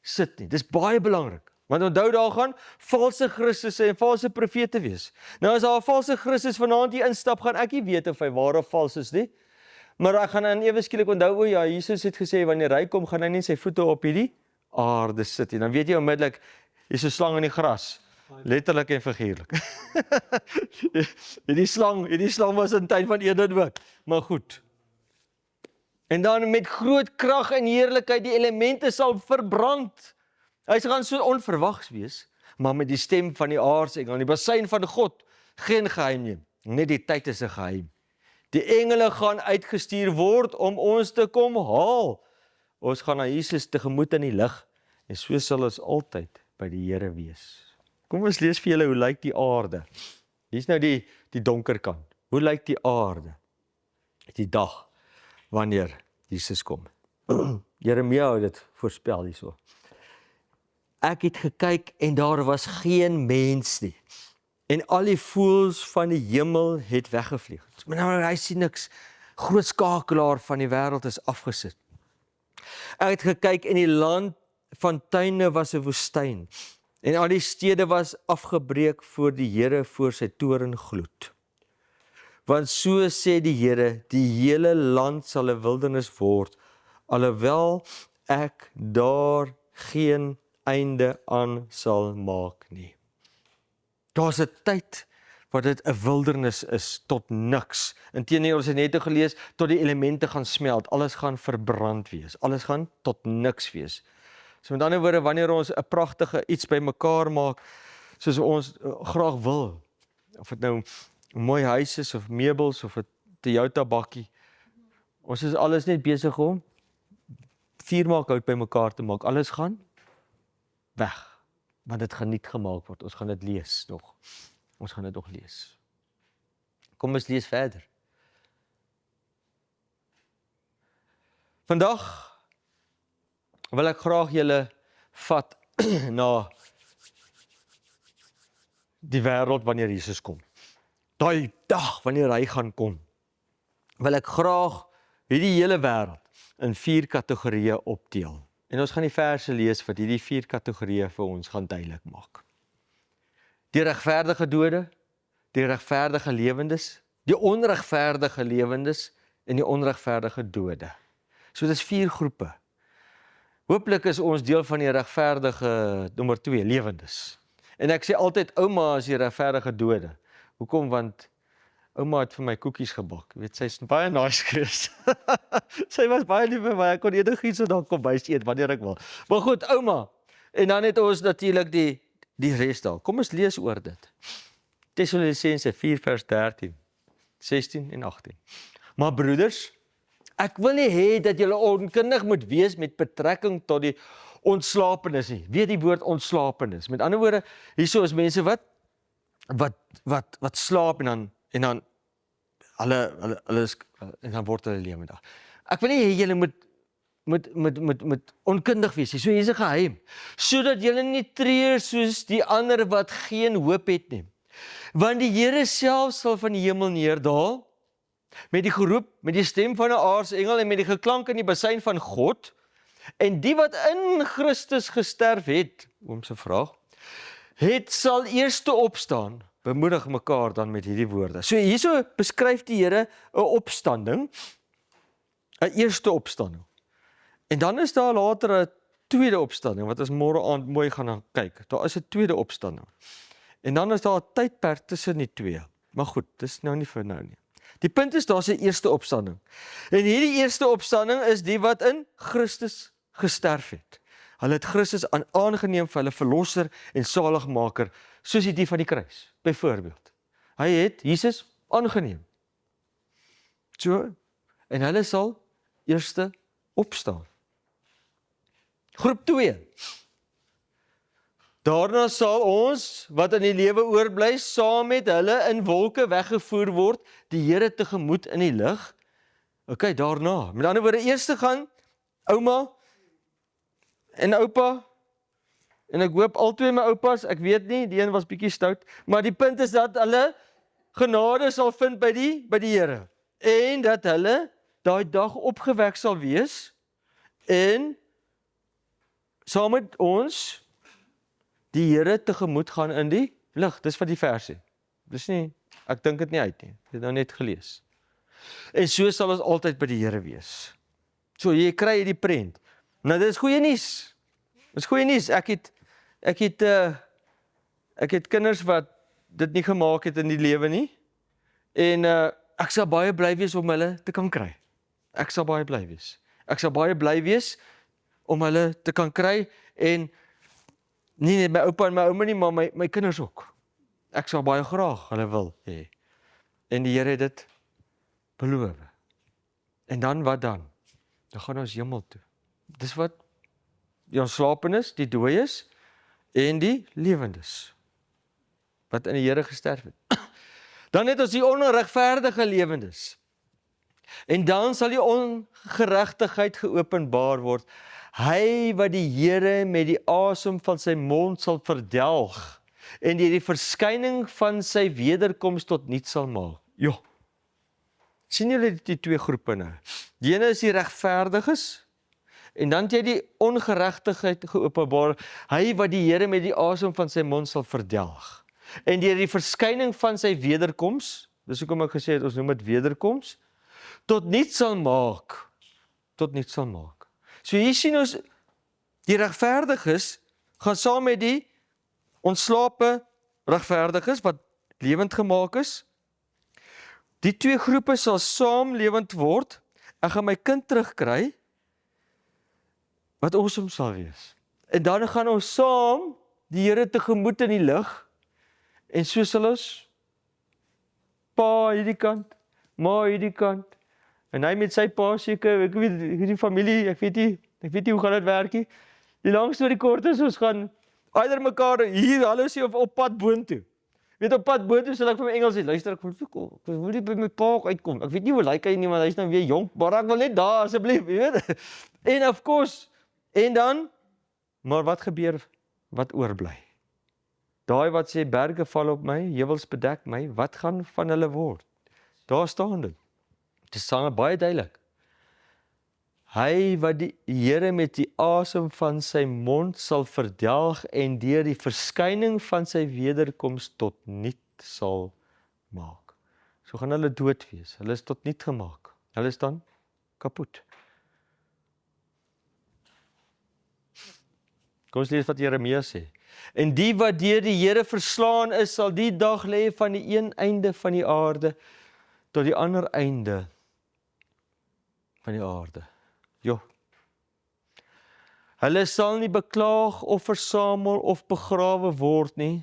[SPEAKER 1] sit nie. Dis baie belangrik. Want onthou, daar gaan valse Christusse en valse profete wees. Nou as daar 'n valse Christus vanaand hier instap, gaan ek nie weet of hy waar of vals is nie. Maar ek gaan dan ewe skielik onthou, o ja, Jesus het gesê wanneer hy kom, gaan hy nie sy voete op die aarde sit nie. Dan weet jy onmiddellik, is 'n slang in die gras. Letterlik en figuurlik. Die slang was in tyd van Eden ook. Maar goed. En dan met groot krag en heerlikheid die elemente sal verbrand. Hy gaan so onverwags wees, maar met die stem van die aardsengel, die basyn van God, geen geheim nie. Net die tyd is 'n geheim. Die engele gaan uitgestuur word om ons te kom haal. Ons gaan na Jesus tegemoet in die lig, en so sal ons altyd by die Here wees. Kom ons lees vir julle hoe lyk die aarde. Hier's nou die donker kant. Hoe lyk die aarde? Die dag wanneer Jesus kom. Jeremia het dit voorspel hierso. Ek het gekyk en daar was geen mens nie. En al die voëls van die hemel het weggevlieg. Maar nou hy sien niks. Groot skakelaar van die wêreld is afgesit. Ek het gekyk en die land fonteine was 'n woestyn en al die stede was afgebreek voor die Here voor sy torengloed. Want so sê die Here, die hele land sal 'n wildernis word, alhoewel ek daar geen einde aan sal maak nie. Daar's 'n tyd wat dit 'n wildernis is tot niks. Inteendeel, ons het net gelees, tot die elemente gaan smelt, alles gaan verbrand wees, alles gaan tot niks wees. So met ander woorde, wanneer ons 'n pragtige iets bymekaar maak, soos ons graag wil, of dit nou 'n mooi huis is, of meubels, of 'n Toyota bakkie, ons is alles net besig om vuurmaakhout bymekaar te maak, alles gaan weg, want dit gaan niet gemaak word, ons gaan dit lees nog. Ons gaan dit nog lees. Kom ons lees verder. Vandag wil ek graag julle vat na die wêreld wanneer Jesus kom. Daai dag wanneer hy gaan kom, wil ek graag hierdie hele wêreld in 4 kategorieë opdeel. En ons gaan die verse lees wat hierdie 4 kategorieë vir ons gaan duidelik maak. Die regverdige dode, die regverdige lewendes, die onregverdige lewendes en die onregverdige dode. So dis 4 groepe. Hooplik is ons deel van die regverdige nommer 2, lewendes. En ek sê altyd ouma is die regverdige dode. Hoekom? Want ouma het vir my koekies gebak. Jy weet, sy's baie nice geweest. Sy was baie lief vir my. Ek kon enigiets so dan kom bys eet wanneer ek wil. Maar goed, ouma. En dan het ons natuurlik die res daar. Kom ons lees oor dit. Tessalonisense 4 vers 13, 16 en 18. Maar broeders, ek wil nie hê dat julle onkundig moet wees met betrekking tot die ontslapenis nie. Weet die woord ontslapenis. Met ander woorde, hierso is mense wat slaap en dan word hulle lewendig. Ek wil nie hê julle moet onkundig wees nie. So hier's 'n geheim. Sodat julle nie treur soos die ander wat geen hoop het nie. Want die Here self sal van die hemel neerdal met die geroep, met die stem van 'n aartsengel en met die geklank in die bassein van God. En die wat in Christus gesterf het, oom se vraag, sal eerste opstaan. Bemoedig mekaar dan met hierdie woorde. So hierso beskryf die Here 'n opstanding, 'n eerste opstanding. En dan is daar later 'n tweede opstanding, wat ons môre aand mooi gaan kyk. Daar is 'n tweede opstanding. En dan is daar 'n tydperk tussen die twee. Maar goed, dis nou nie vir nou nie. Die punt is, daar's 'n eerste opstanding. En hierdie eerste opstanding is die wat in Christus gesterf het. Hulle het Christus aangeneem vir hulle verlosser en saligmaker, soos die van die kruis, byvoorbeeld. Hy het Jesus aangeneem. So, en hulle sal eerste opstaan. Groep 2. Daarna sal ons, wat in die lewe oorbly, saam met hulle in wolke weggevoer word, die Here tegemoet in die lig. OK, daarna. Met ander woorde, eers gaan ouma en oupa, en ek hoop albei my oupas, ek weet nie, die een was bietjie stout, maar die punt is dat hulle genade sal vind by die Here, en dat hulle daai dag opgewek sal wees, en saam met ons die Here tegemoet gaan in die lig. Dis wat die vers sê. Dis nie, ek dink dit nie uit nie. Ek het nou net gelees. En so sal ons altyd by die Here wees. So jy kry hierdie prent. Nou dit is goeie nuus. Dis goeie nuus. Ek het kinders wat dit nie gemaak het in die lewe nie. En ek sal baie bly wees om hulle te kan kry. Ek sal baie bly wees. Ek sal baie bly wees om hulle te kan kry, en nie net my oupa en my ouma nie, maar my kinders ook. Ek sal baie graag hulle wil hê. En die Here het dit beloof. En dan wat dan? Dan gaan ons hemel toe. Dis wat die ontslapenis, die dooies en die lewendes wat in die Here gesterf het. Dan het ons die onregverdige lewendes. En dan sal die ongeregtigheid geopenbaar word. Hy wat die Here met die asem van sy mond sal verdelg en die verskyning van sy wederkoms tot niet sal maak. Jo. Sien julle die twee groepe nou? Die ene is die regverdiges En dan het jy die ongeregtigheid geopenbaar, hy wat die Here met die asem van sy mond sal verdelg. En deur die verskyning van sy wederkoms, dis hoekom ek gesê het, ons noem dit wederkoms, tot niets sal maak. Tot niets sal maak. So hier sien ons, die regverdiges gaan saam met die ontslape regverdiges wat lewend gemaak is. Die twee groepe sal saam lewend word. Ek gaan my kind terugkry wat awesome sal wees. En dan gaan ons saam die Here tegemoet in die lig en so sal ons pa hierdie kant, ma hierdie kant en hy met sy pa seker, ek weet die familie, ek weet nie hoe gaan dit werk nie. Die lang storie kort is, ons gaan eider mekaar hier, hallo sê op pad boontoe. Weet op pad boontoe sal ek vir my Engels sê, luister, ek wil nie by my pa uitkom. Ek weet nie hoe lyk hy nie, maar hy is nou weer jonk, maar ek wil net daar asseblief, jy weet. En of course, en dan, maar wat gebeur, wat oorbly? Daai wat sê, berge val op my, heuwels bedek my, wat gaan van hulle word? Daar staan dit. Dit staan baie duidelik. Hy wat die Here met die asem van sy mond sal verdelg en deur die verskyning van sy wederkoms tot niet sal maak. So gaan hulle dood wees. Hulle is tot niet gemaak. Hulle is dan kapot. Kom ons lees wat Jeremia sê. En die wat deur die Here verslaan is, sal die dag lê van die een einde van die aarde tot die ander einde van die aarde. Jo. Hulle sal nie beklaag of versamel of begrawe word nie.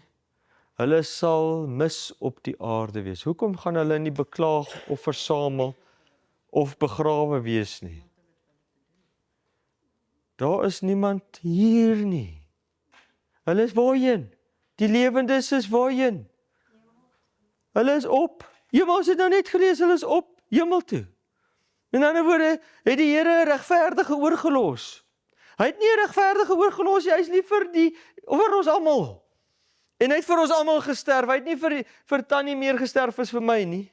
[SPEAKER 1] Hulle sal mis op die aarde wees. Hoekom gaan hulle nie beklaag of versamel of begrawe wees nie? Daar is niemand hier nie. Hulle is waarheen? Die lewendes is waarheen? Hulle is op. Ons het nou net gelees, hulle is op hemel toe. In ander woorde, het die Here 'n regverdige oorgelos. Hy het nie 'n regverdige oorgelos nie, hy is lief vir ons almal. En hy het vir ons almal gesterf, hy het nie vir Tannie meer gesterf as vir my nie.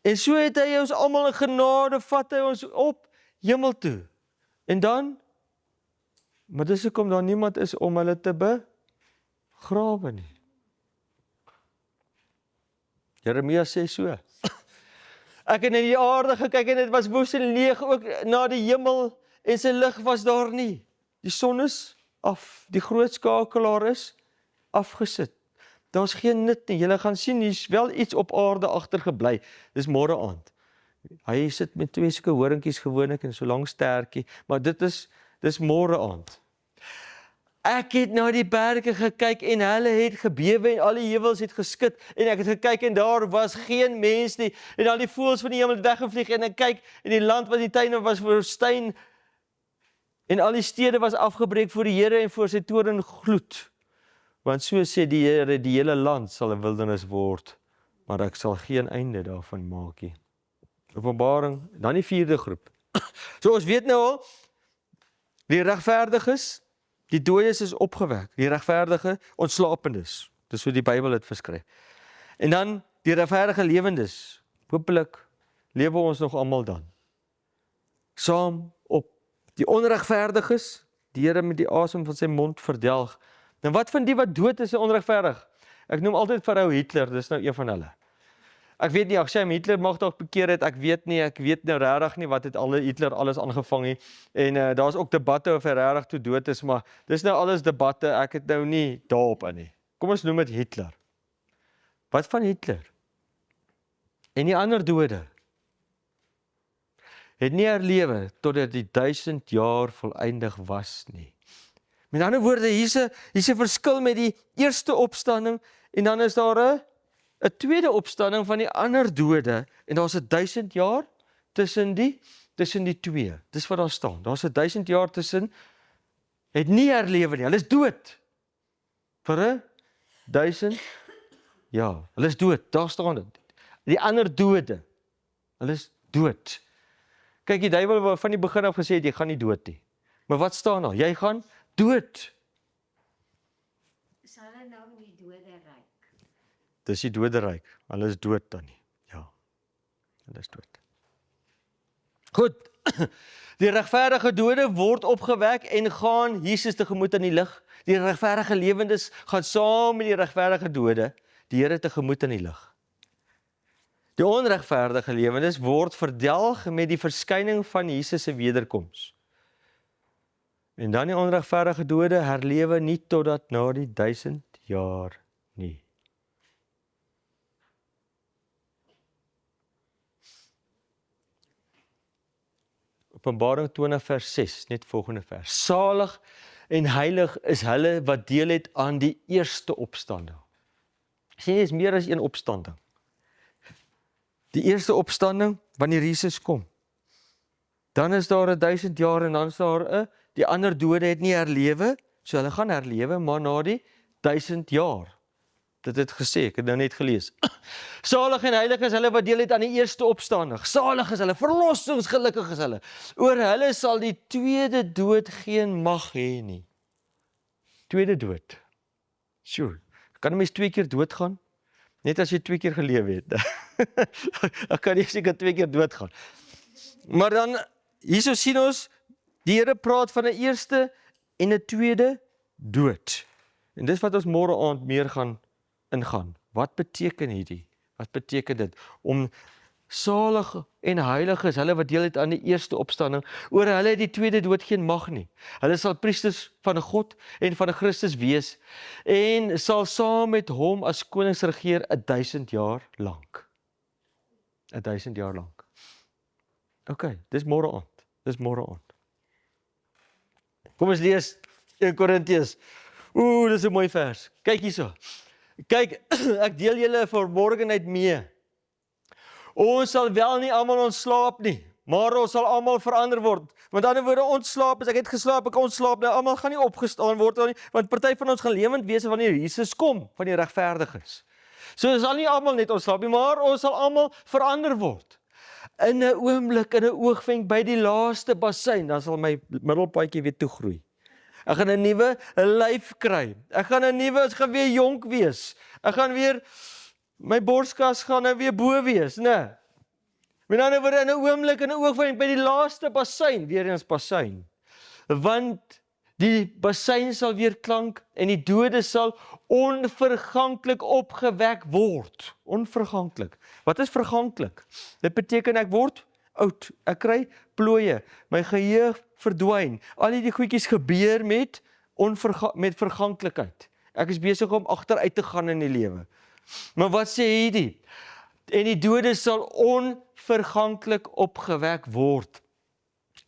[SPEAKER 1] En so het hy ons almal in genade, vat hy ons op hemel toe. En dan, maar dis hoekom daar niemand is om hulle te begrawe nie. Jeremia sê so. Ek het in die aarde gekyk en dit was woes en leeg ook na die hemel en sy lig was daar nie. Die son is af, die groot skakelaar is afgesit. Daar's geen nut nie. Julle gaan sien, hier's wel iets op aarde agtergebly. Dis môre aand. Hy sit met 2 sulke horingkies gewoonlik en so lank stertjie, maar dis môre aand. Ek het na die berge gekyk en hulle het gebewe en al die heuwels het geskit en ek het gekyk en daar was geen mens nie en al die voëls van die hemel het weggevlieg en ek kyk en die land wat die tuine was woestyn en al die stede was afgebreek voor die Here en voor sy toorn gloed. Want so sê die Here, die hele land sal 'n wildernis word, maar ek sal geen einde daarvan maak nie. Openbaring, dan die 4de groep. So ons weet nou al, die regverdiges, die dooies is opgewek, die regverdige ontslapendes. Dis hoe die Bybel dit beskryf. En dan die regverdige lewendes. Hoopelik lewe ons nog almal dan. Saam op die onregverdiges, die Here met die asem van sy mond verdelg. En wat van die wat dood is en onregverdig? Ek noem altyd Farao Hitler, dis nou een van hulle. Ek weet nie, as hy Hitler mag dalk bekeer het, ek weet nou regtig nie wat het Hitler alles aangevang nie. En daar's ook debatte of hy regtig toe dood is, maar dis nou alles debatte, ek het nou nie daarop in nie. Kom ons noem dit Hitler. Wat van Hitler? En die ander dode? Het nie herlewe totdat die 1000 jaar volëindig was nie. Met ander woorde, hier's 'n verskil met die eerste opstanding en dan is daar 'n tweede opstanding van die ander dode en daar's 1000 jaar tussen die twee. Dis wat daar staan. Daar's 1000 jaar tussen, het nie herlewe nie. Hulle is dood. Vir 1000 jaar. Hulle is dood. Daar staan dit. Die ander dode. Hulle is dood. Kyk, die duiwel van die begin af gesê het, jy gaan nie dood nie. Maar wat staan daar? Jy gaan dood.
[SPEAKER 3] Is hulle nou in die doderyk?
[SPEAKER 1] Dis die doderyk. Hulle is dood dan nie. Ja. Hulle is dood. Goed, die regverdige dode word opgewek en gaan Jesus tegemoet in die lig. Die regverdige lewendes gaan saam met die regverdige dode die Here tegemoet in die lig. Die onregverdige lewendes word verdelg met die verskyning van Jesus se wederkoms. En dan die onregverdige dode herlewe nie totdat na die 1000 jaar nie. Openbaring 20 vers 6, net volgende vers. Salig en heilig is hulle wat deel het aan die eerste opstanding. Sien jy, is meer as een opstanding. Die eerste opstanding, wanneer Jesus kom. Dan is daar 1000 jaar en dan is daar die ander dode het nie herlewe, so hulle gaan herlewe, maar na die 1000 jaar. Dit het gesê, ek het nou net gelees. Salig en heilig is hulle wat deel het aan die eerste opstanding. Salig is hulle, verlossingsgelukkig is hulle. Oor hulle sal die tweede dood geen mag hê nie. Tweede dood. Sure. Kan 'n mens 2 keer doodgaan? Net as jy 2 keer gelewe het. Dan kan jy seker 2 keer doodgaan. Maar dan, hierso sien ons, die Here praat van 'n eerste en 'n tweede dood. En dis wat ons môre aand meer gaan ingaan. Wat beteken hierdie? Wat beteken dit? Om salig en heilig is hulle wat deel het aan die eerste opstanding. Oor hulle het die tweede dood geen mag nie. Hulle sal priesters van 'n God en van 'n Christus wees en sal saam met hom as konings regeer 1000 jaar lank. 1000 jaar lank. OK, dis môre aand. Dis môre aand. Kom ons lees 1 Korintiërs. Dis 'n mooi vers. Kyk hierso. Kyk, ek deel julle vanmorgen uit mee. Ons sal wel nie almal ontslaap nie, maar ons sal almal verander word. Met ander woorde, ontslaap is ek het geslaap, ek ontslaap, nou almal gaan nie opgestaan word nie, want party van ons gaan lewend wees wanneer Jesus kom, van die regverdiges. So ons sal nie almal net ontslaap nie, maar ons sal almal verander word. In 'n oomblik, in 'n oogwenk by die laaste bassein, dan sal my middelpaadjie weer toegroei. Ek gaan 'n nuwe lyf kry. Ek gaan weer jonk wees. Ek gaan weer, my borskas gaan nou weer bo wees, né? Met ander woorde, in 'n oomblik, in 'n oogwenk by die laaste bassein, weer eens bassein. Want die bassein sal weer klank en die dode sal onverganklik opgewek word. Onverganklik. Wat is verganklik? Dit beteken ek word oud, ek kry plooie, my geheue verdwyn. Al die goedjies gebeur met verganklikheid. Ek is besig om agteruit te gaan in die lewe. Maar wat sê hierdie? En die dode sal onverganklik opgewek word.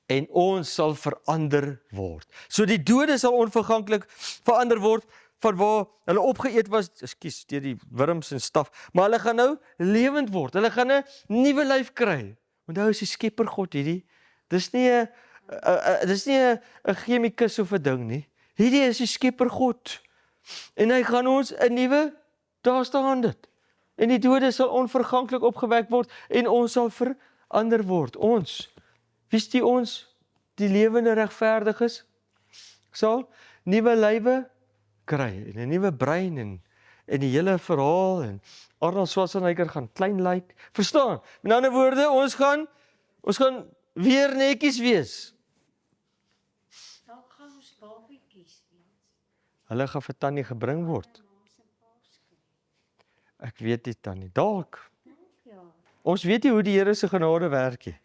[SPEAKER 1] En ons sal verander word. So die dode sal onverganklik verander word, van waar hulle opgeëet was, ekskuus, deur die wurms en staf, maar hulle gaan nou lewend word. Hulle gaan 'n nuwe lyf kry. Onthou, is die Skepper God hierdie. Dis nie 'n chemikus of 'n ding nie. Hierdie is die Skepper God. En hy gaan ons 'n nuwe, daar staan dit. En die dode sal onverganklik opgewek word en ons sal verander word. Ons. Wie is die ons? Die lewende regverdiges sal nuwe lywe kry en 'n nuwe brein en die hele verhaal en Arnold Schwarzenegger gaan klein lyk. Verstaan? Met ander woorde, ons gaan weer netjies wees.
[SPEAKER 3] Dalk gaan ons babietjies wees.
[SPEAKER 1] Hulle gaan vir Tannie gebring word. Ek weet nie, Tannie. Dalk.
[SPEAKER 3] Ja.
[SPEAKER 1] Ons weet nie hoe die Here se genade werk nie.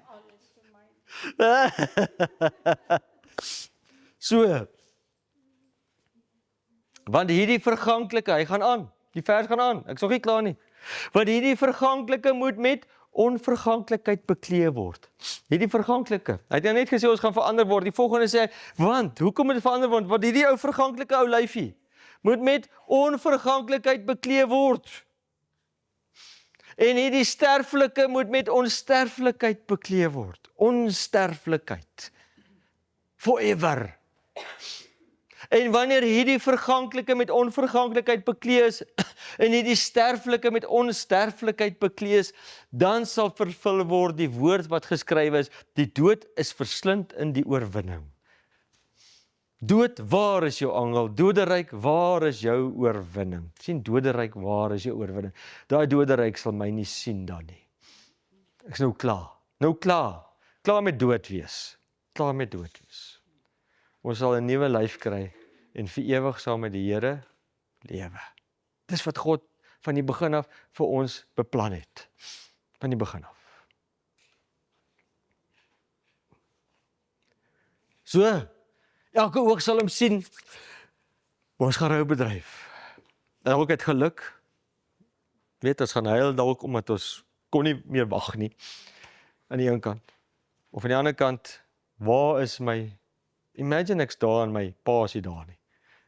[SPEAKER 3] Alles vir my.
[SPEAKER 1] So. Want hierdie verganklike, hy gaan aan. Die vers gaan aan. Ek is nog nie klaar nie. Want hierdie verganklike moet met onverganklikheid bekleed word. Hierdie verganklike. Hy het nou net gesê ons gaan verander word. Die volgende sê hy, want hoekom moet dit verander word? Want hierdie ou verganklike ou lyfie moet met onverganklikheid bekleed word. En hierdie sterflike moet met onsterflikheid bekleed word. Onsterflikheid. Forever. En wanneer hierdie verganklike met onverganklikheid bekleed is, en hierdie sterflike met onsterflikheid bekleed is, dan sal vervul word die woord wat geskrywe is, die dood is verslind in die oorwinning. Dood, waar is jou angel? Doderyk, waar is jou oorwinning? Sien, doderyk, waar is jou oorwinning? Daai doderyk sal my nie sien dan nie. Ek is nou klaar. Nou klaar. Klaar met dood wees. Klaar met dood wees. Ons sal 'n nuwe lyf kry en vir ewig saam met die Here lewe. Dis wat God van die begin af vir ons beplan het. Van die begin af. So, elke oog sal hom sien. Ons gaan rou bedryf. Elke het geluk. Weet, ons gaan huil dalk omdat ons kon nie meer wag nie. Aan die een kant. Of aan die ander kant, waar is my, imagine ek's daar en my pa is nie daar nie.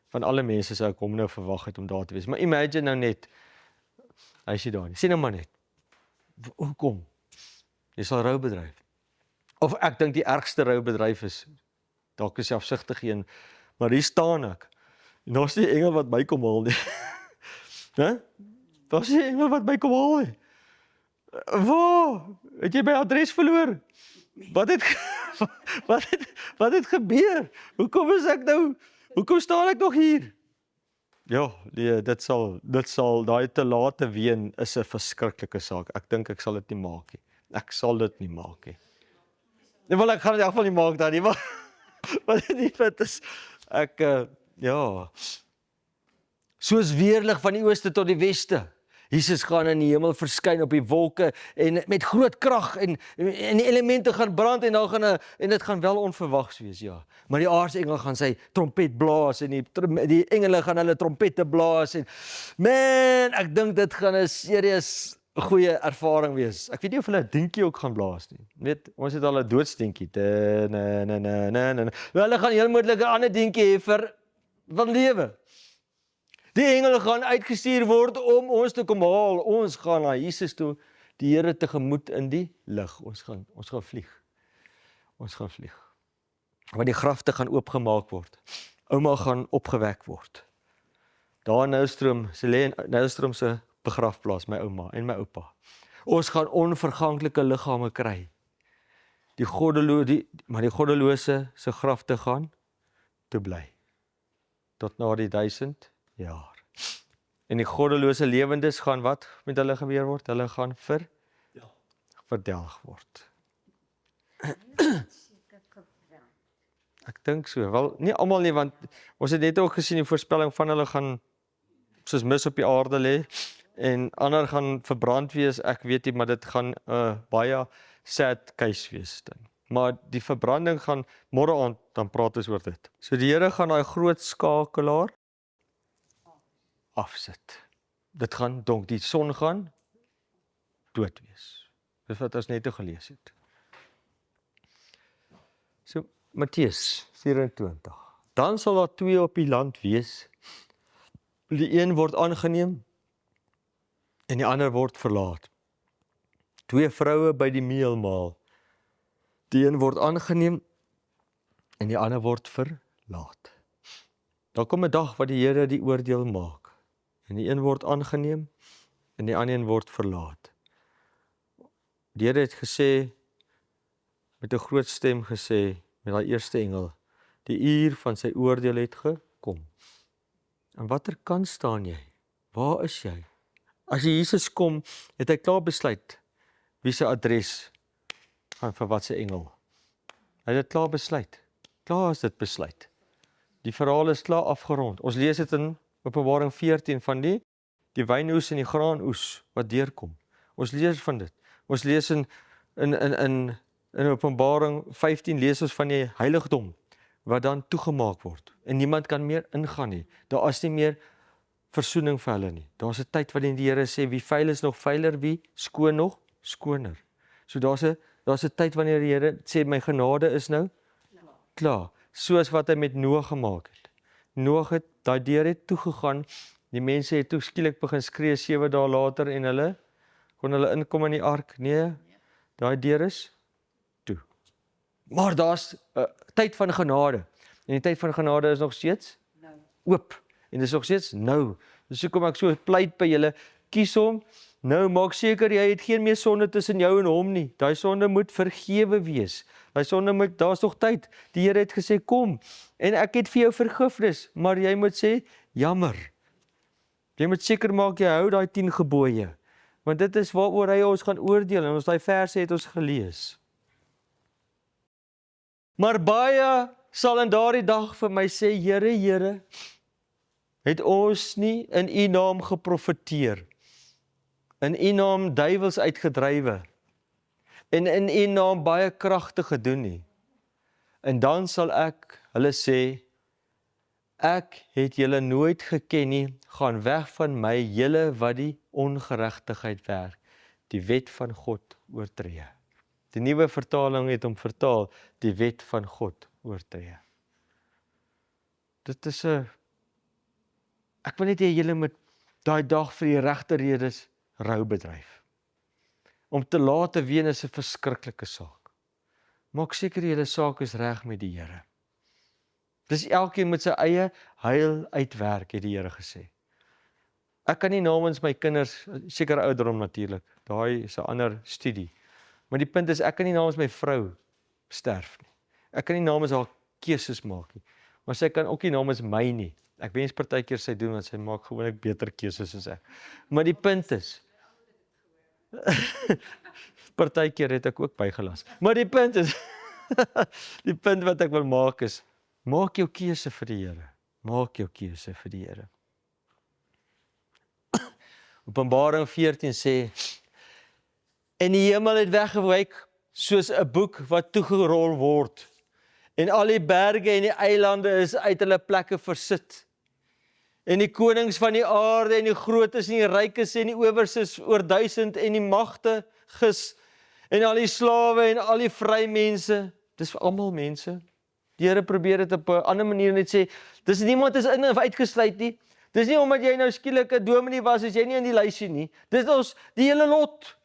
[SPEAKER 1] Van alle mense sou ek hom nou verwag het om daar te wees. Maar imagine nou net, hy is nie daar nie. Sien nou maar net. Hoekom? Jy sal rou bedryf. Of ek dink die ergste rou bedryf is, dalk is selfsugtig een, maar hier staan ek. En daar's nie 'n engel wat my kom haal nie. Né? Daar's nie 'n engel wat my kom haal nie. Waar? Het jy my adres verloor? Wat het gebeur? Hoekom is ek nou, hoekom staan ek nog hier? Ja, nee, dit sal daai te late ween is 'n verskriklike saak. Ek dink ek sal dit nie maak nie. Ek sal dit nie maak nie. Nee, wel ek gaan dit in elk geval nie maak dan nie, maar wat dit vet is, ja. Soos weerlig van die ooste tot die weste. Jesus gaan in die hemel verskyn op die wolke en met groot krag en die elemente gaan brand en dit gaan wel onverwags wees, ja. Maar die aartsengel gaan sy trompet blaas en die engele gaan hulle trompette blaas en man, ek dink dit gaan 'n serieus goeie ervaring wees. Ek weet nie of hulle 'n dinkie ook gaan blaas nie. Weet, ons het al 'n doodsdinkie. Hulle gaan heel moontlik 'n ander dinkie hê vir van lewe. Die engele gaan uitgestuur word om ons te kom haal. Ons gaan na Jesus toe, die Here tegemoet in die lig. Ons gaan vlieg. Ons gaan vlieg. Want die grafte gaan oopgemaak word. Ouma gaan opgewek word. Daar in Nylstroom se begrafplaas, my ouma en my oupa. Ons gaan onverganklike liggame kry. Maar die goddelose se grafte gaan toe bly. Tot na die 1000 jaar. En die goddelose lewendes gaan wat met hulle gebeur word? Hulle gaan verdelg word. Ek dink so. Wel, nie almal nie, want ons het net ook gesien die voorspelling van hulle gaan soos mis op die aarde lê en ander gaan verbrand wees. Ek weet nie, maar dit gaan baie sad case wees. Maar die verbranding gaan môre aand, dan praat ons oor dit. So die Here gaan daai groot skakelaar afsit. Dit gaan donk, die son gaan dood wees. Dis wat ons net gelees het. So Matteus 24. Dan sal daar 2 op die land wees. Die een word aangeneem en die ander word verlaat. 2 vroue by die meelmaal. Die een word aangeneem en die ander word verlaat. Daar kom 'n dag wat die Here die oordeel maak. En die een word aangeneem en die ander een word verlaat. Die Here het gesê, met 'n groot stem gesê, met daai eerste engel, die uur van sy oordeel het gekom. Aan watter kant staan jy? Waar is jy? As Jesus kom, het hy klaar besluit wie se adres gaan vir wat se engel. Hy het dit klaar besluit. Klaar is dit besluit. Die verhaal is klaar afgerond. Ons lees dit in Openbaring 14 van die wynoes en die graanoes wat deurkom. Ons lees van dit. Ons lees in Openbaring 15 lees ons van die heiligdom wat dan toegemaak word en niemand kan meer ingaan nie. Daar is nie meer versoening vir hulle nie. Daar's 'n tyd wat die Here sê wie vuil is nog vuiler, wie skoon nog skoner. So daar's 'n tyd wanneer die Here sê my genade is nou klaar, soos wat hy met Noag gemaak het. Noag het daai deur het toegegaan. Die mense het toe skielik begin skree 7 dae later en kon hulle inkom in die ark. Nee, daai deur is toe. Maar daar's 'n tyd van genade. En die tyd van genade is nog steeds oop. En dis nog steeds nou. Dus kom ek so pleit by julle, kies hom Nou maak seker jy het geen meer sonde tussen jou en hom nie. Daai sonde moet vergewe wees. Daai sonde moet, daar's nog tyd. Die Here het gesê kom en ek het vir jou vergifnis, maar jy moet sê jammer. Jy moet seker maak jy hou daai 10 gebooie. Want dit is waaroor hy ons gaan oordeel en ons daai verse het ons gelees. Maar baie sal in daardie dag vir my sê, Here, Here, het ons nie in U naam geprofeteer, in U naam duiwels uitgedrywe, en in U naam baie kragte gedoen nie. En dan sal ek hulle sê, ek het julle nooit geken nie, gaan weg van my, julle wat die ongeregtigheid werk, die wet van God oortree. Die nuwe vertaling het hom vertaal, die wet van God oortree. Dit is ek wil net hê julle moet daai dag vir die regte redes rou bedryf. Om te laat te ween is 'n verskriklike saak. Maak seker julle saak is reg met die Here. Dis elkeen met sy eie heil uitwerk, het die Here gesê. Ek kan nie namens my kinders, seker ouderdom natuurlik, daai is 'n ander studie. Maar die punt is, ek kan nie namens my vrou sterf nie. Ek kan nie namens haar keuses maak nie. Maar sy kan ook nie namens my nie. Ek wens partykeer sy doen, want sy maak gewoonlik beter keuses as ek. Maar die punt is, partykeer het ek ook bygelas. Maar die punt is, die punt wat ek wil maak is, maak jou keuse vir die Here. Maak jou keuse vir die Here. Openbaring 14 sê, en die hemel het weggewyk soos 'n boek wat toegerol word. En al die berge en die eilande is uit hulle plekke versit. En die konings van die aarde en die grootes en die rykes en die owerses oor 1000 en die magtiges en al die slawe en al die vry mense, dis vir almal mense. Die Here probeer dit op 'n ander manier net sê, dis niemand is in of uitgesluit nie. Dis nie omdat jy nou skielik 'n dominee was, as jy nie in die lysie nie. Dis ons die hele lot.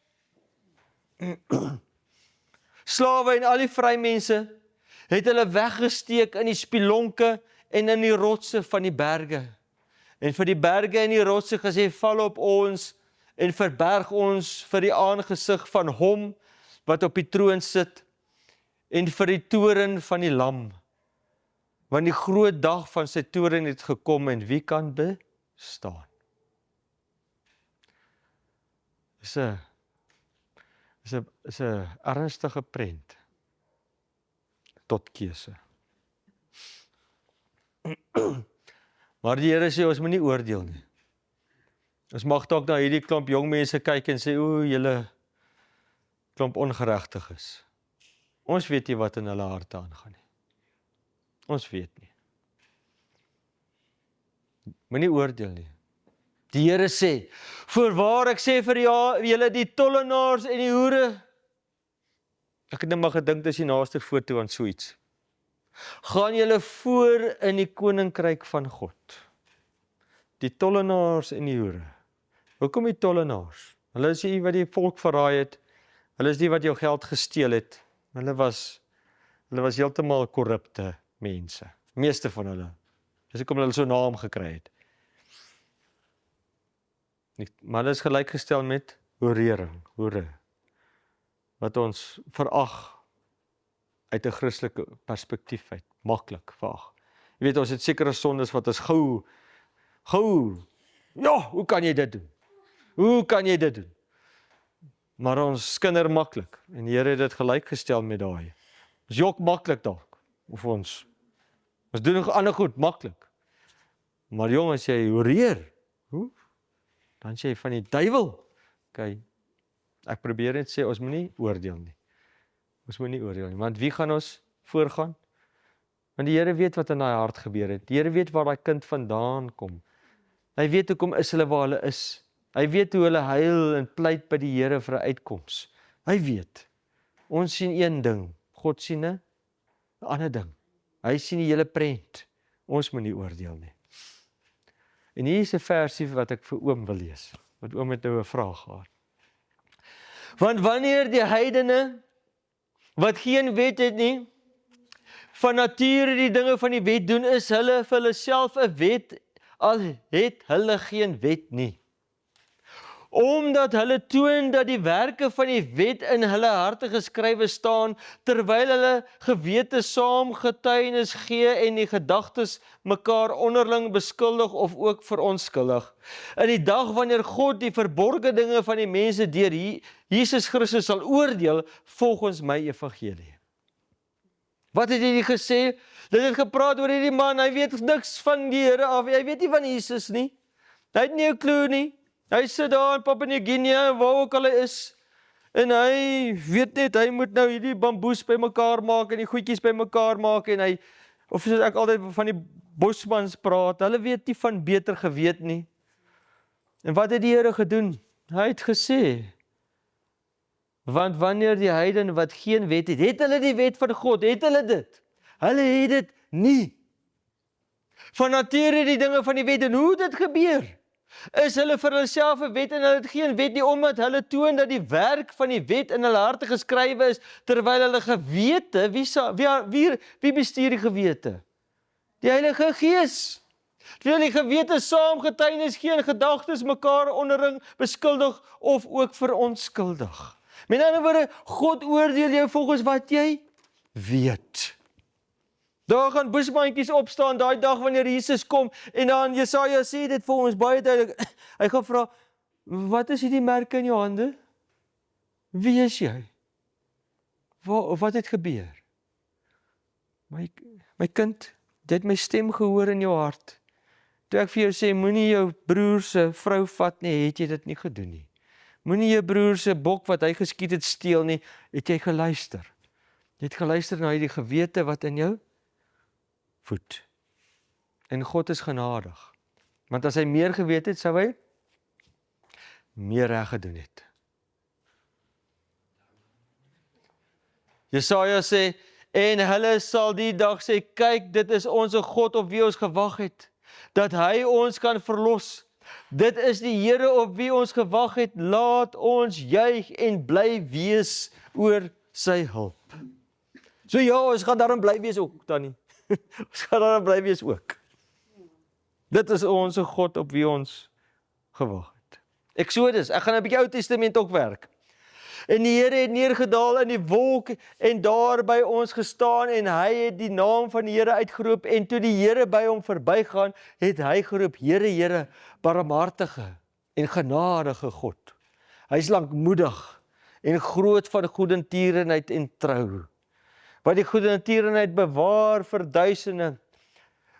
[SPEAKER 1] Slawe en al die vry mense het hulle weggesteek in die spilonke en in die rotse van die berge. En vir die berge en die rotse gesê, val op ons en verberg ons vir die aangesig van hom wat op die troon sit en vir die toren van die lam. Want die groot dag van sy toren het gekom en wie kan bestaan? Dis 'n ernstige prent tot keuse. Maar die Here sê ons moet nie oordeel nie. Ons mag dalk na hierdie klomp jong mense kyk en sê, o, julle klomp ongeregtiges. Ons weet nie wat in hulle harte aangaan nie. Ons weet nie. Moenie oordeel nie. Die Here sê, voorwaar ek sê vir julle die tollenaars en die hoere. Ek het net maar gedink dis die naaste foto aan so iets. Gaan julle voor in die koninkryk van God. Die tollenaars en die hoere. Hoekom die tollenaars? Hulle is die wat die volk verraai het. Hulle is die wat jou geld gesteel het. Hulle was heeltemal korrupte mense. Meeste van hulle. Dis hoekom hulle so 'n naam gekry het. Maar hulle is gelykgestel met hoere. Wat ons verag uit 'n Christelike perspektief uit, maklik verag. Jy weet, ons het sekere sondes wat ons gou, ja, hoe kan jy dit doen? Hoe kan jy dit doen? Maar ons skinder maklik, en die Here het dit gelykgestel met daai. Ons jok maklik dalk, of ons doen ander goed, maklik. Maar jong, as jy horeer, dan sê jy van die duiwel. Okay. Ek probeer net sê, ons moet nie oordeel nie. Ons moet nie oordeel nie, want wie gaan ons voorgaan? Want die Here weet wat in daai hart gebeur het. Die Here weet waar daai kind vandaan kom. Hy weet hoekom is hulle waar hulle is. Hy weet hoe hulle huil en pleit by die Here vir 'n uitkoms. Hy weet. Ons sien een ding, God sien 'n ander ding. Hy sien die hele prent. Ons moet nie oordeel nie. En hier is 'n versie wat ek vir oom wil lees. Want oom het nou 'n vraag gehad. Want wanneer die heidene wat geen wet het nie, van nature die dinge van die wet doen, is hulle vir hulle self 'n wet, al het hulle geen wet nie. Omdat hulle toon dat die werke van die wet in hulle harte geskrywe staan, terwyl hulle gewete saam getuienis gee en die gedagtes mekaar onderling beskuldig of ook veronskuldig. In die dag wanneer God die verborgde dinge van die mense deur Jesus Christus sal oordeel volgens my evangelie. Wat het hy gesê? Dit het gepraat oor hierdie man, hy weet niks van die Here af, hy weet nie van Jesus nie. Hy het nie 'n klou nie. Hy sit daar in Papua New Guinea, waar ook al hy is, en hy weet net, hy moet nou hierdie bamboes bymekaar maak, en die goedjies bymekaar maak, en hy, of soos ek altyd van die bosmans praat, hulle weet nie van beter geweet nie. En wat het die Here gedoen? Hy het gesê, want wanneer die heiden wat geen wet het, het hulle die wet van God, het hulle dit? Hulle het dit nie. Van nature die dinge van die wet, en hoe dit gebeur? Is hulle vir hulle self 'n wet en hulle het geen wet nie, omdat hulle toon dat die werk van die wet in hulle harte geskrywe is, terwyl hulle gewete, wie bestuur die gewete? Die Heilige Gees. Terwyl die gewete saam getuienis gee en gedagtes mekaar onderling beskuldig of ook veronskuldig. Met ander woorde, God oordeel jou volgens wat jy weet. Daar gaan busmandjies opstaan daai dag wanneer Jesus kom, en dan Jesaja sê dit vir ons baie duidelik. Hy gaan vra, wat is hierdie merke in jou hande? Wie is jy? Wat het gebeur? My kind, jy het my stem gehoor in jou hart. Toe ek vir jou sê, moenie jou broer se vrou vat nie, het jy dit nie gedoen nie. Moenie jou broer se bok wat hy geskiet het steel nie, het jy geluister. Jy het geluister na die gewete wat in jou voed. En God is genadig. Want as hy meer geweet het, sou hy meer reg gedoen het. Jesaja sê, en hulle sal die dag sê, kyk, dit is onze God op wie ons gewag het, dat hy ons kan verlos. Dit is die Here op wie ons gewag het, laat ons juig en bly wees oor sy hulp. So ja, ons gaan daarin bly wees ook, Tannie. Ons gaan daarin bly wees ook. Dit is onze God op wie ons gewag het. Exodus, ek gaan 'n bietjie Ou Testament ook werk. En die Here het neergedaal in die wolk en daar by ons gestaan en hy het die naam van die Here uitgeroep en toe die Here by hom verbygaan, het hy geroep, Here, Here, barmhartige en genadige God. Hy is lankmoedig en groot van goedertierenheid en trou. Wat die goedertierenheid bewaar vir duisende,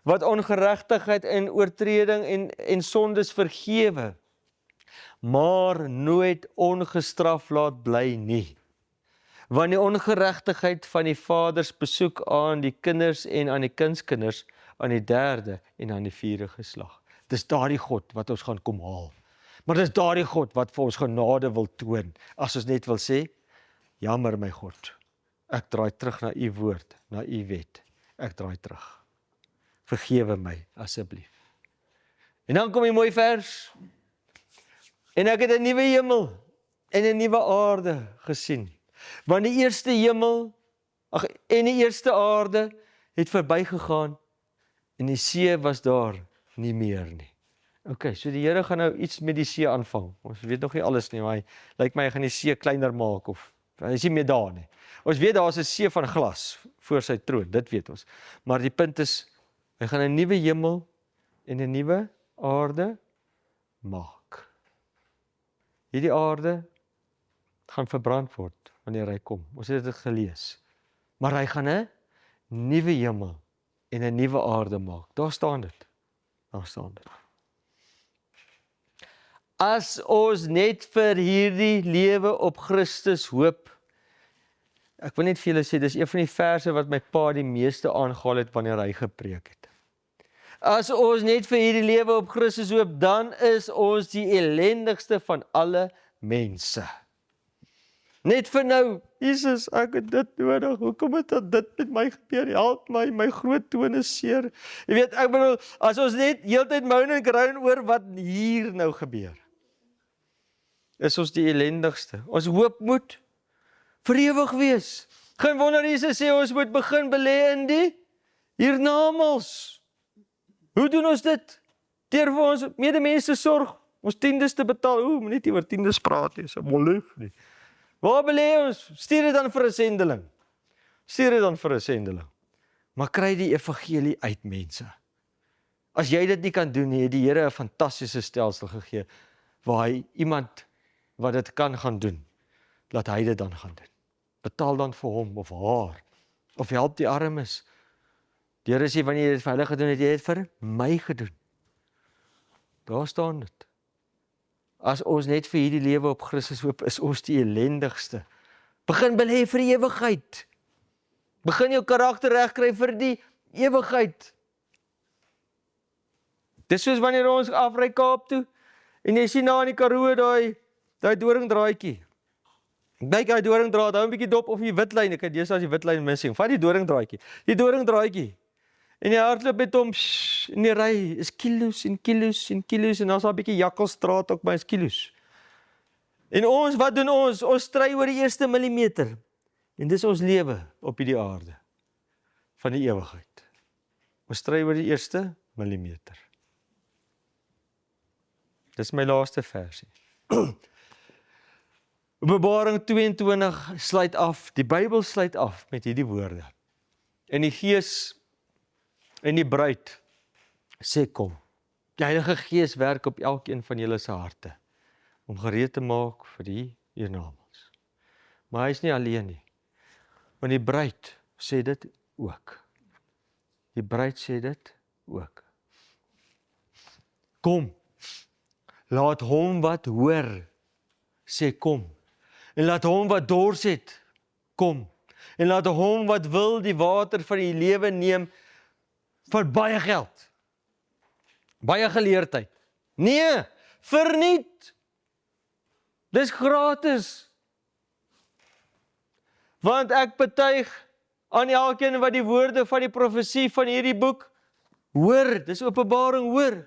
[SPEAKER 1] wat ongeregtigheid en oortreding en sondes vergewe, maar nooit ongestraf laat bly nie. Want die ongeregtigheid van die vaders besoek aan die kinders en aan die kindskinders, aan die derde en aan die vierde geslag. Dis daardie God wat ons gaan kom haal. Maar dis daardie God wat vir ons genade wil toon, as ons net wil sê, jammer my God, ek draai terug na u woord, na u wet, ek draai terug. Vergewe my asseblief. En dan kom die mooi vers, en ek het 'n nuwe hemel en 'n nuwe aarde gesien. Want die eerste hemel en die eerste aarde het verbygegaan en die see was daar nie meer nie. OK, so die Here gaan nou iets met die see aanvang. Ons weet nog nie alles nie, maar hy lyk my hy gaan die see kleiner maak of hy is nie meer daar nie. Ons weet daar is 'n see van glas voor sy troon, dit weet ons. Maar die punt is, hy gaan 'n nuwe hemel en 'n nuwe aarde maak. Hierdie aarde gaan verbrand word wanneer hy kom. Ons het dit gelees. Maar hy gaan 'n nuwe hemel en 'n nuwe aarde maak. Daar staan dit. Daar staan dit. As ons net vir hierdie lewe op Christus hoop. Ek wil net vir julle sê, dis een van die verse wat my pa die meeste aangehaal het wanneer hy gepreek het. As ons net vir hierdie lewe op Christus hoop, dan is ons die ellendigste van alle mense. Net vir nou, Jesus, ek het dit nodig, hoekom het dit met my gebeur, help my groot tone seer. Jy weet, ek bedoel, as ons net heeltyd moan en groan oor wat hier nou gebeur, is ons die ellendigste. Ons hoop moet vir ewig wees. Geen wonder Jesus sê, ons moet begin belê in die hiernamaals. Hoe doen ons dit? Deur vir ons medemense sorg, Ons tiendes te betaal. Moet net nie oor tiendes praat nie, asseblief nie. Waar belê ons? Stuur dit dan vir 'n sendeling. Stuur dit dan vir 'n sendeling. Maar kry die evangelie uit, mense. As jy dit nie kan doen nie, het die Here 'n fantastiese stelsel gegee waar hy iemand wat dit kan gaan doen, laat hy dit dan gaan doen. Betaal dan vir hom of haar of help die armes. Die Here sê wanneer jy dit vir hulle gedoen het, jy het vir my gedoen. Daar staan dit. As ons net vir hierdie lewe op Christus hoop, is ons die ellendigste. Begin belê vir die ewigheid. Begin jou karakter regkry vir die ewigheid. Dis soos wanneer ons afry Kaap toe, en jy sien daar in die Karoo daai doringdraadjie. Kyk hy doringdraad, hou 'n bietjie dop of die witlyn, ek het deesdae as die witlyn missing. Vat die doringdraadjie. Die doringdraadjie. En jy hardloop met hom, en die ry is kilos en kilos en kilos, en dan is daar 'n bietjie Jakkalsstraat ook, maar is kilos. En ons, wat doen ons? Ons stry oor die eerste millimeter. En dis ons lewe op hierdie aarde, van die ewigheid. Ons stry oor die eerste millimeter. Dis my laaste versie. Openbaring 22 sluit af, die Bybel sluit af met hierdie woorde. En die Gees en die bruid sê kom. Die Heilige Gees werk op elkeen van julle se harte om gereed te maak vir die hiernamaals. Maar hy is nie alleen nie. Want die bruid sê dit ook. Die bruid sê dit ook. Kom. Laat hom wat hoor sê kom. En laat hom wat dors het kom. En laat hom wat wil die water van die lewe neem vir baie geld. Baie geleerdheid. Nee, verniet. Dis gratis. Want ek betuig aan elkeen wat die woorde van die profesie van hierdie boek hoor, dis Openbaring hoor.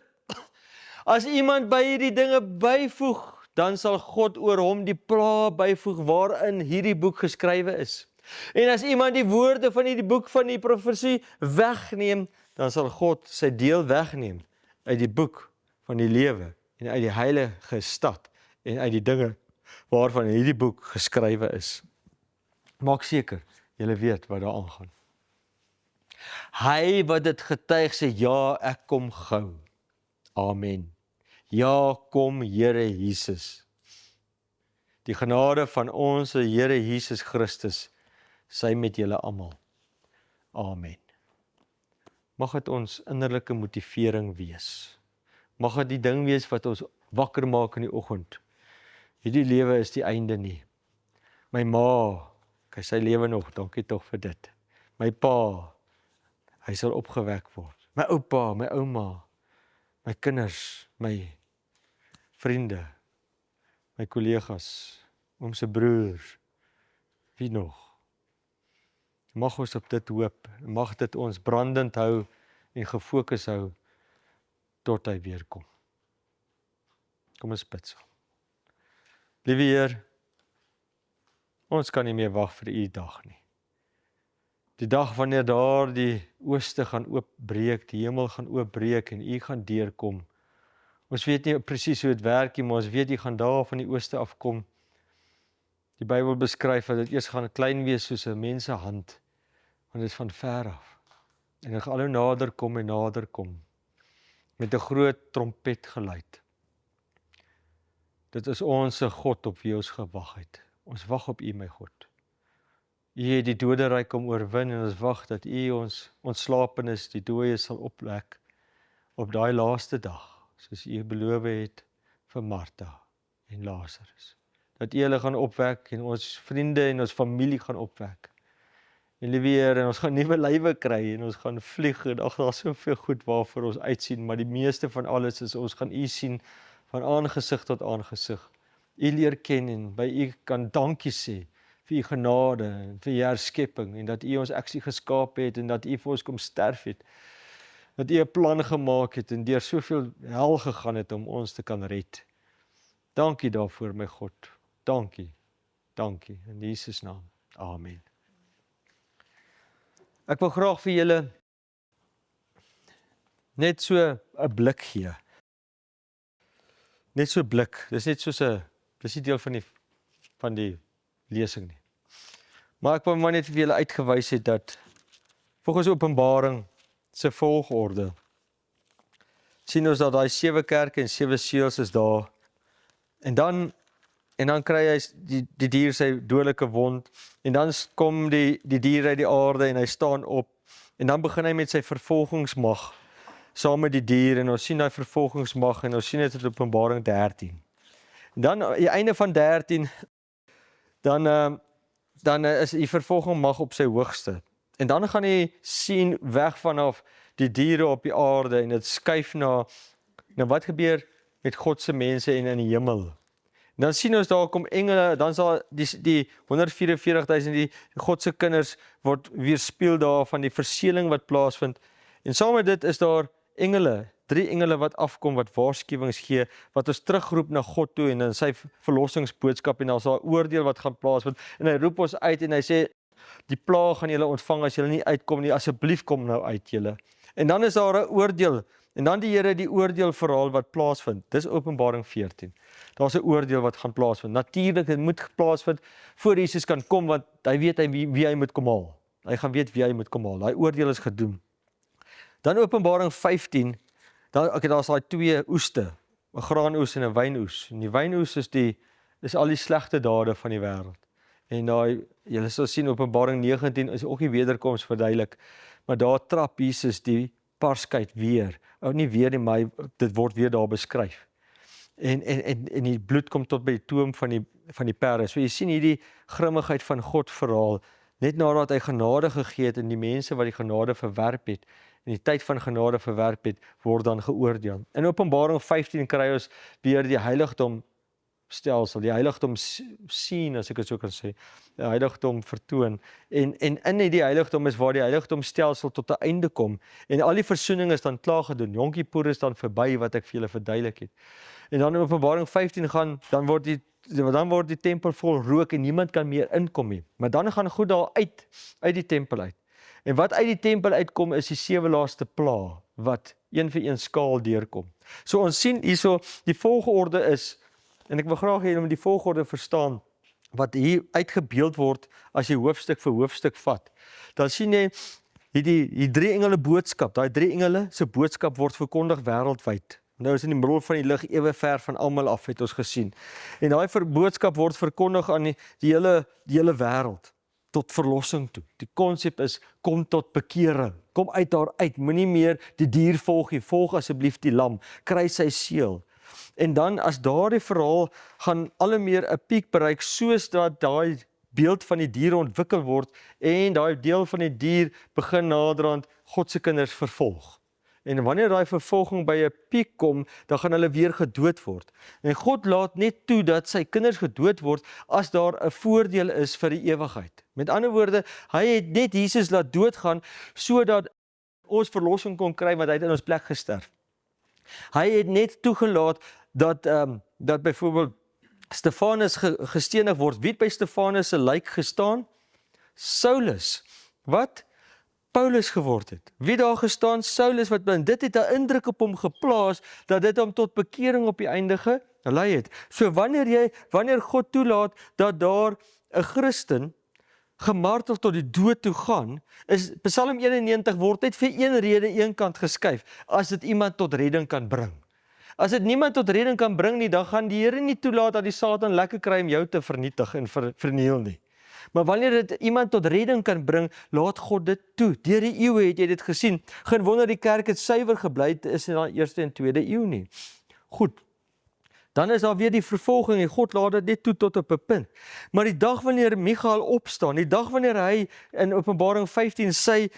[SPEAKER 1] As iemand by hierdie dinge byvoeg, dan sal God oor hom die pla byvoeg waarin hierdie boek geskrywe is. En as iemand die woorde van hierdie boek van die profesie wegneem, dan sal God sy deel wegneem uit die boek van die lewe en uit die heilige stad en uit die dinge waarvan hierdie boek geskrywe is. Maak seker, julle weet wat daar aangaan. Hy wat dit getuig sê, ja, ek kom gou. Amen. Ja, kom Here Jesus. Die genade van ons Here Jesus Christus sy met julle almal. Amen. Mag dit ons innerlike motivering wees. Mag dit die ding wees wat ons wakker maak in die oggend. Hierdie lewe is die einde nie. My ma, sy lewe nog, dankie tog vir dit. My pa, hy sal opgewek word. My oupa, my ouma, my kinders, my vriende, my kollegas, oom se broer, wie nog? Mag ons op dit hoop, mag dit ons brandend hou en gefokus hou tot hy weer kom. Kom ons bid saam. Liewe Heer, ons kan nie meer wag vir u dag nie. Die dag wanneer daar die ooste gaan oopbreek, die hemel gaan oopbreek en u gaan deurkom. Ons weet nie presies hoe dit werk nie, maar ons weet u gaan daar van die ooste afkom. Die Bybel beskryf dat dit eers gaan klein wees soos 'n mens se hand, want dit is van ver af. En dit gaan al hoe nader kom en nader kom, met 'n groot trompetgeluid. Dit is ons God op wie ons gewag het. Ons wag op u, my God. U het die doderyk kom oorwin en ons wag dat u ons ontslapenis, die dooies sal opwek op daai laaste dag, soos u beloof het vir Martha en Lazarus. Dat u hulle gaan opwek en ons vriende en ons familie gaan opwek. En liewe Here, en ons gaan nuwe lywe kry en ons gaan vlieg en ag, daar's soveel goed waarvoor ons uitsien, maar die meeste van alles is ons gaan u sien van aangesig tot aangesig. U leer ken en by u kan dankie sê vir u genade en vir u herskepping en dat u ons aksie geskaap het en dat u vir ons kom sterf het. Dat u 'n plan gemaak het en deur soveel hel gegaan het om ons te kan red. Dankie daarvoor, my God. Dankie. Dankie. In Jesus naam. Amen. Ek wil graag vir julle net so 'n blik gee. net so blik. Dis net soos dis nie deel van die lesing nie. Maar ek wil maar net vir julle uitgewys het dat volgens Openbaring se volgorde sien ons dat daai 7 kerke en 7 seels is daar. En dan kry hy die dier sy dodelike wond en dan kom die dier uit die aarde en hy staan op en dan begin hy met sy vervolgingsmag saam met die dier en ons sien daai vervolgingsmag en ons sien dit in Openbaring 13. En dan aan die einde van 13 dan is die vervolgingsmag op sy hoogste. En dan gaan jy sien weg vanaf die diere op die aarde en dit skuif na wat gebeur met God se mense en in die hemel. En dan sien ons daar kom engele, dan sal die 144.000 die God se kinders word weerspieël daar van die verseëling wat plaasvind. En saam met dit is daar engele, 3 engele wat afkom wat waarskuwings gee, wat ons terugroep na God toe en in sy verlossingsboodskap en dan sal 'n oordeel wat gaan plaasvind. En hy roep ons uit en hy sê die plaag gaan julle ontvang as julle nie uitkom nie, asseblief kom nou uit julle. En dan is daar 'n oordeel en dan die Here die oordeel verhaal wat plaasvind. Dis Openbaring 14. Daar's 'n oordeel wat gaan plaasvind. Natuurlik dit moet plaasvind voor Jesus kan kom want hy weet wie hy moet kom haal. Hy gaan weet wie hy moet kom haal. Daai oordeel is gedoen. Dan Openbaring 15, daar's daai 2 oeste, 'n graanoes en 'n wynoes. En die wynoes is al die slegte dade van die wêreld. En julle sal sien Openbaring 19 is ook die wederkoms verduidelik, maar daar trap Jesus die parskuit weer. Nie weer nie, maar dit word weer daar beskryf. En die bloed kom tot by die toom van die perde. So jy sien hierdie grimmigheid van God verhaal, net nadat hy genade gegee het en die mense wat die genade verwerp het, en die tyd van genade verwerp het, word dan geoordeel. In Openbaring 15 kry ons weer die heiligdom stelsel, die heiligdom sien, as ek dit so kan sê, die heiligdom vertoon, en in die heiligdom is waar die heiligdom stelsel tot 'n einde kom, en al die versoening is dan klaar gedoen, Yom Kippur is dan verby, wat ek vir julle verduidelik het. En dan in Openbaring 15 dan word die tempel vol rook en niemand kan meer inkom nie, maar dan gaan goed daar uit die tempel uit. En wat uit die tempel uitkom is die 7 laaste pla, wat een vir een skaal deurkom. So ons sien hierso, die volgorde is, en ek wil graag hê om die volgorde verstaan, wat hier uitgebeeld word, as jy hoofstuk vir hoofstuk vat, dan sien jy, die 3 engele boodskap, daai 3 engele se boodskap word verkondig wêreldwyd. Nou is in die middel van die lig ewe ver van almal af, het ons gesien. En daai boodskap word verkondig aan die hele wêreld, tot verlossing toe. Die konsep is, kom tot bekering, kom uit daar uit, moenie meer die dier volg nie, volg asseblief die lam, kry sy seël. En dan as daardie verhaal gaan al meer 'n piek bereik, soos dat daai beeld van die dier ontwikkel word, en daai deel van die dier begin naderhand God se kinders vervolg. En wanneer daai vervolging by 'n piek kom, dan gaan hulle weer gedood word. En God laat net toe dat sy kinders gedood word, as daar 'n voordeel is vir die ewigheid. Met ander woorde, hy het net Jesus laat doodgaan, sodat ons verlossing kon kry, want hy het in ons plek gesterf. Hy het net toegelaat dat byvoorbeeld Stefanus gestenig word. Wie het by Stefanus se lijk gestaan? Saulus, wat Paulus geword het. Wie daar gestaan? Saulus, wat dit het 'n indruk op hom geplaas, dat dit hom tot bekering op die einde gelei het. So wanneer God toelaat, dat daar 'n Christen gemartel tot die dood toe gaan, is Psalm 91 word net vir een rede eenkant geskuif, as dit iemand tot redding kan bring. As dit niemand tot redding kan bring nie, dan gaan die Here nie toelaat dat die Satan lekker kry om jou te vernietig en verniel nie. Maar wanneer dit iemand tot redding kan bring, laat God dit toe. Deur die eeue het jy dit gesien. Geen wonder die kerk het suiwer gebly is in die 1ste en 2de eeu nie. Goed. Dan is daar weer die vervolging en God laat dit net toe tot op 'n punt. Maar die dag wanneer Michael opstaan, die dag wanneer hy in Openbaring 15 sy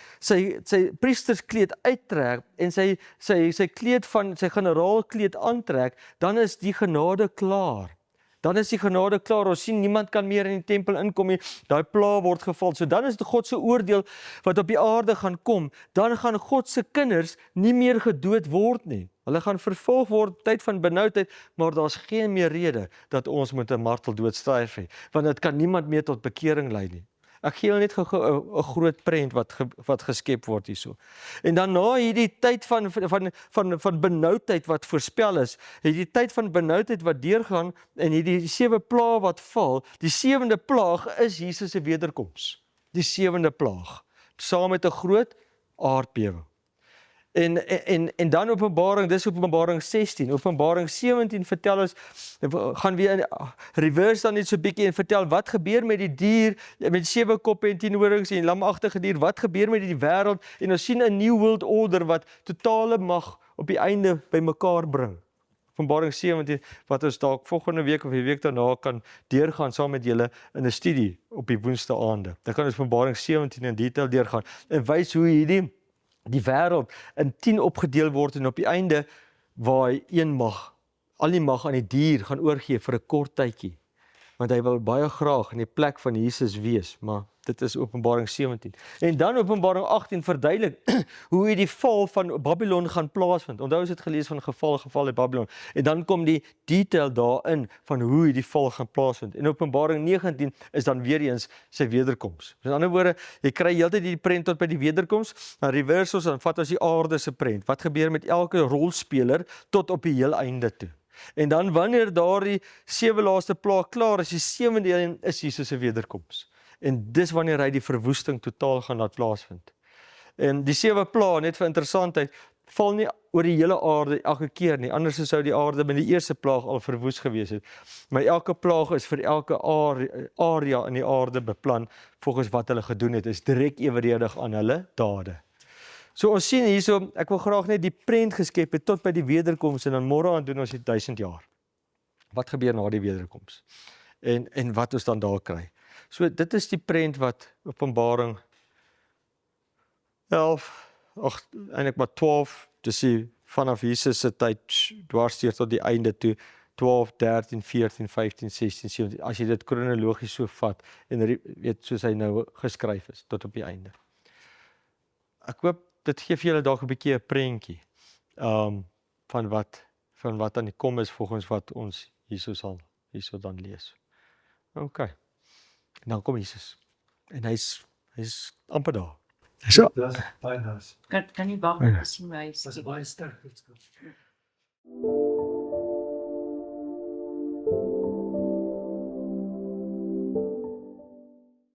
[SPEAKER 1] priesterskleed uittrek en sy kleed van sy generaalkleed aantrek, dan is die genade klaar. Dan is die genade klaar. Ons sien niemand kan meer in die tempel inkom nie. Daai pla word geval. So dan is dit God se oordeel wat op die aarde gaan kom. Dan gaan God se kinders nie meer gedood word nie. Hulle gaan vervolg word, tyd van benoudheid, maar daar's geen meer rede dat ons met 'n marteldood sterf nie, want dit kan niemand meer tot bekering lei nie. Ek gee julle net gou 'n groot prent wat geskep word hierso. En dan na hierdie tyd van benoudheid wat voorspel is, hierdie tyd van benoudheid wat deurgaan en hierdie 7 plaae wat val, die 7de plaag is Jesus se wederkoms. Die 7de plaag, saam met 'n groot aardbewing. En dan Openbaring, dis Openbaring 16, Openbaring 17 vertel ons, gaan weer in reverse dan net so 'n bietjie en vertel wat gebeur met die dier, met 7 koppe en 10 horings en lamagtige dier, wat gebeur met die wêreld, en ons sien 'n new world order wat totale mag op die einde bymekaar bring. Openbaring 17, wat ons dalk volgende week of die week daarna kan deurgaan saam met julle in 'n studie op die woensdae aande. Dan kan ons Openbaring 17 in detail deurgaan en wys hoe die wêreld in 10 opgedeel word en op die einde waar hy een mag, al die mag aan die dier gaan oorgee vir 'n kort tydjie. Want hy wil baie graag in die plek van Jesus wees, maar dit is Openbaring 17. En dan Openbaring 18 verduidelik hoe hierdie val van Babylon gaan plaasvind. Onthou ons het gelees van geval in Babylon. En dan kom die detail daarin van hoe hierdie val gaan plaasvind. En Openbaring 19 is dan weer eens sy wederkoms. Met ander woorde, jy kry heeltyd die prent tot by die wederkoms, dan reverse ons, dan vat ons die aarde se prent. Wat gebeur met elke rolspeler tot op die heel einde toe? En dan wanneer daardie 7 laaste plaag klaar is, die 7de een is Jesus se wederkoms. En dis wanneer hy die verwoesting totaal gaan laat plaasvind. En die 7 plaag, net vir interessantheid, val nie oor die hele aarde elke keer nie, anders sou die aarde met die eerste plaag al verwoes gewees het. Maar elke plaag is vir elke area in die aarde beplan, volgens wat hulle gedoen het, is direk eweredig aan hulle dade. So ons sien hierso, ek wil graag net die prent geskep het tot by die wederkoms en dan môre aan doen ons die 1000 jaar. Wat gebeur na die wederkoms? En wat ons dan daar kry. So dit is die prent wat Openbaring 11, eintlik maar 12, dis die vanaf Jesus se tyd dwarsteer tot die einde toe, 12, 13, 14, 15, 16, 17, as jy dit kronologies so vat en weet soos hy nou geskryf is tot op die einde. Ek hoop dit gee vir julle dalk 'n bietjie 'n prentjie van wat aan die kom is volgens wat ons hierso dan lees. OK. En dan kom Jesus. En hy's amper daar.
[SPEAKER 2] So. Dis baie nice.
[SPEAKER 3] Kan nie wag om te sien hoe hy is.
[SPEAKER 2] Was 'n baie sterk boodskap.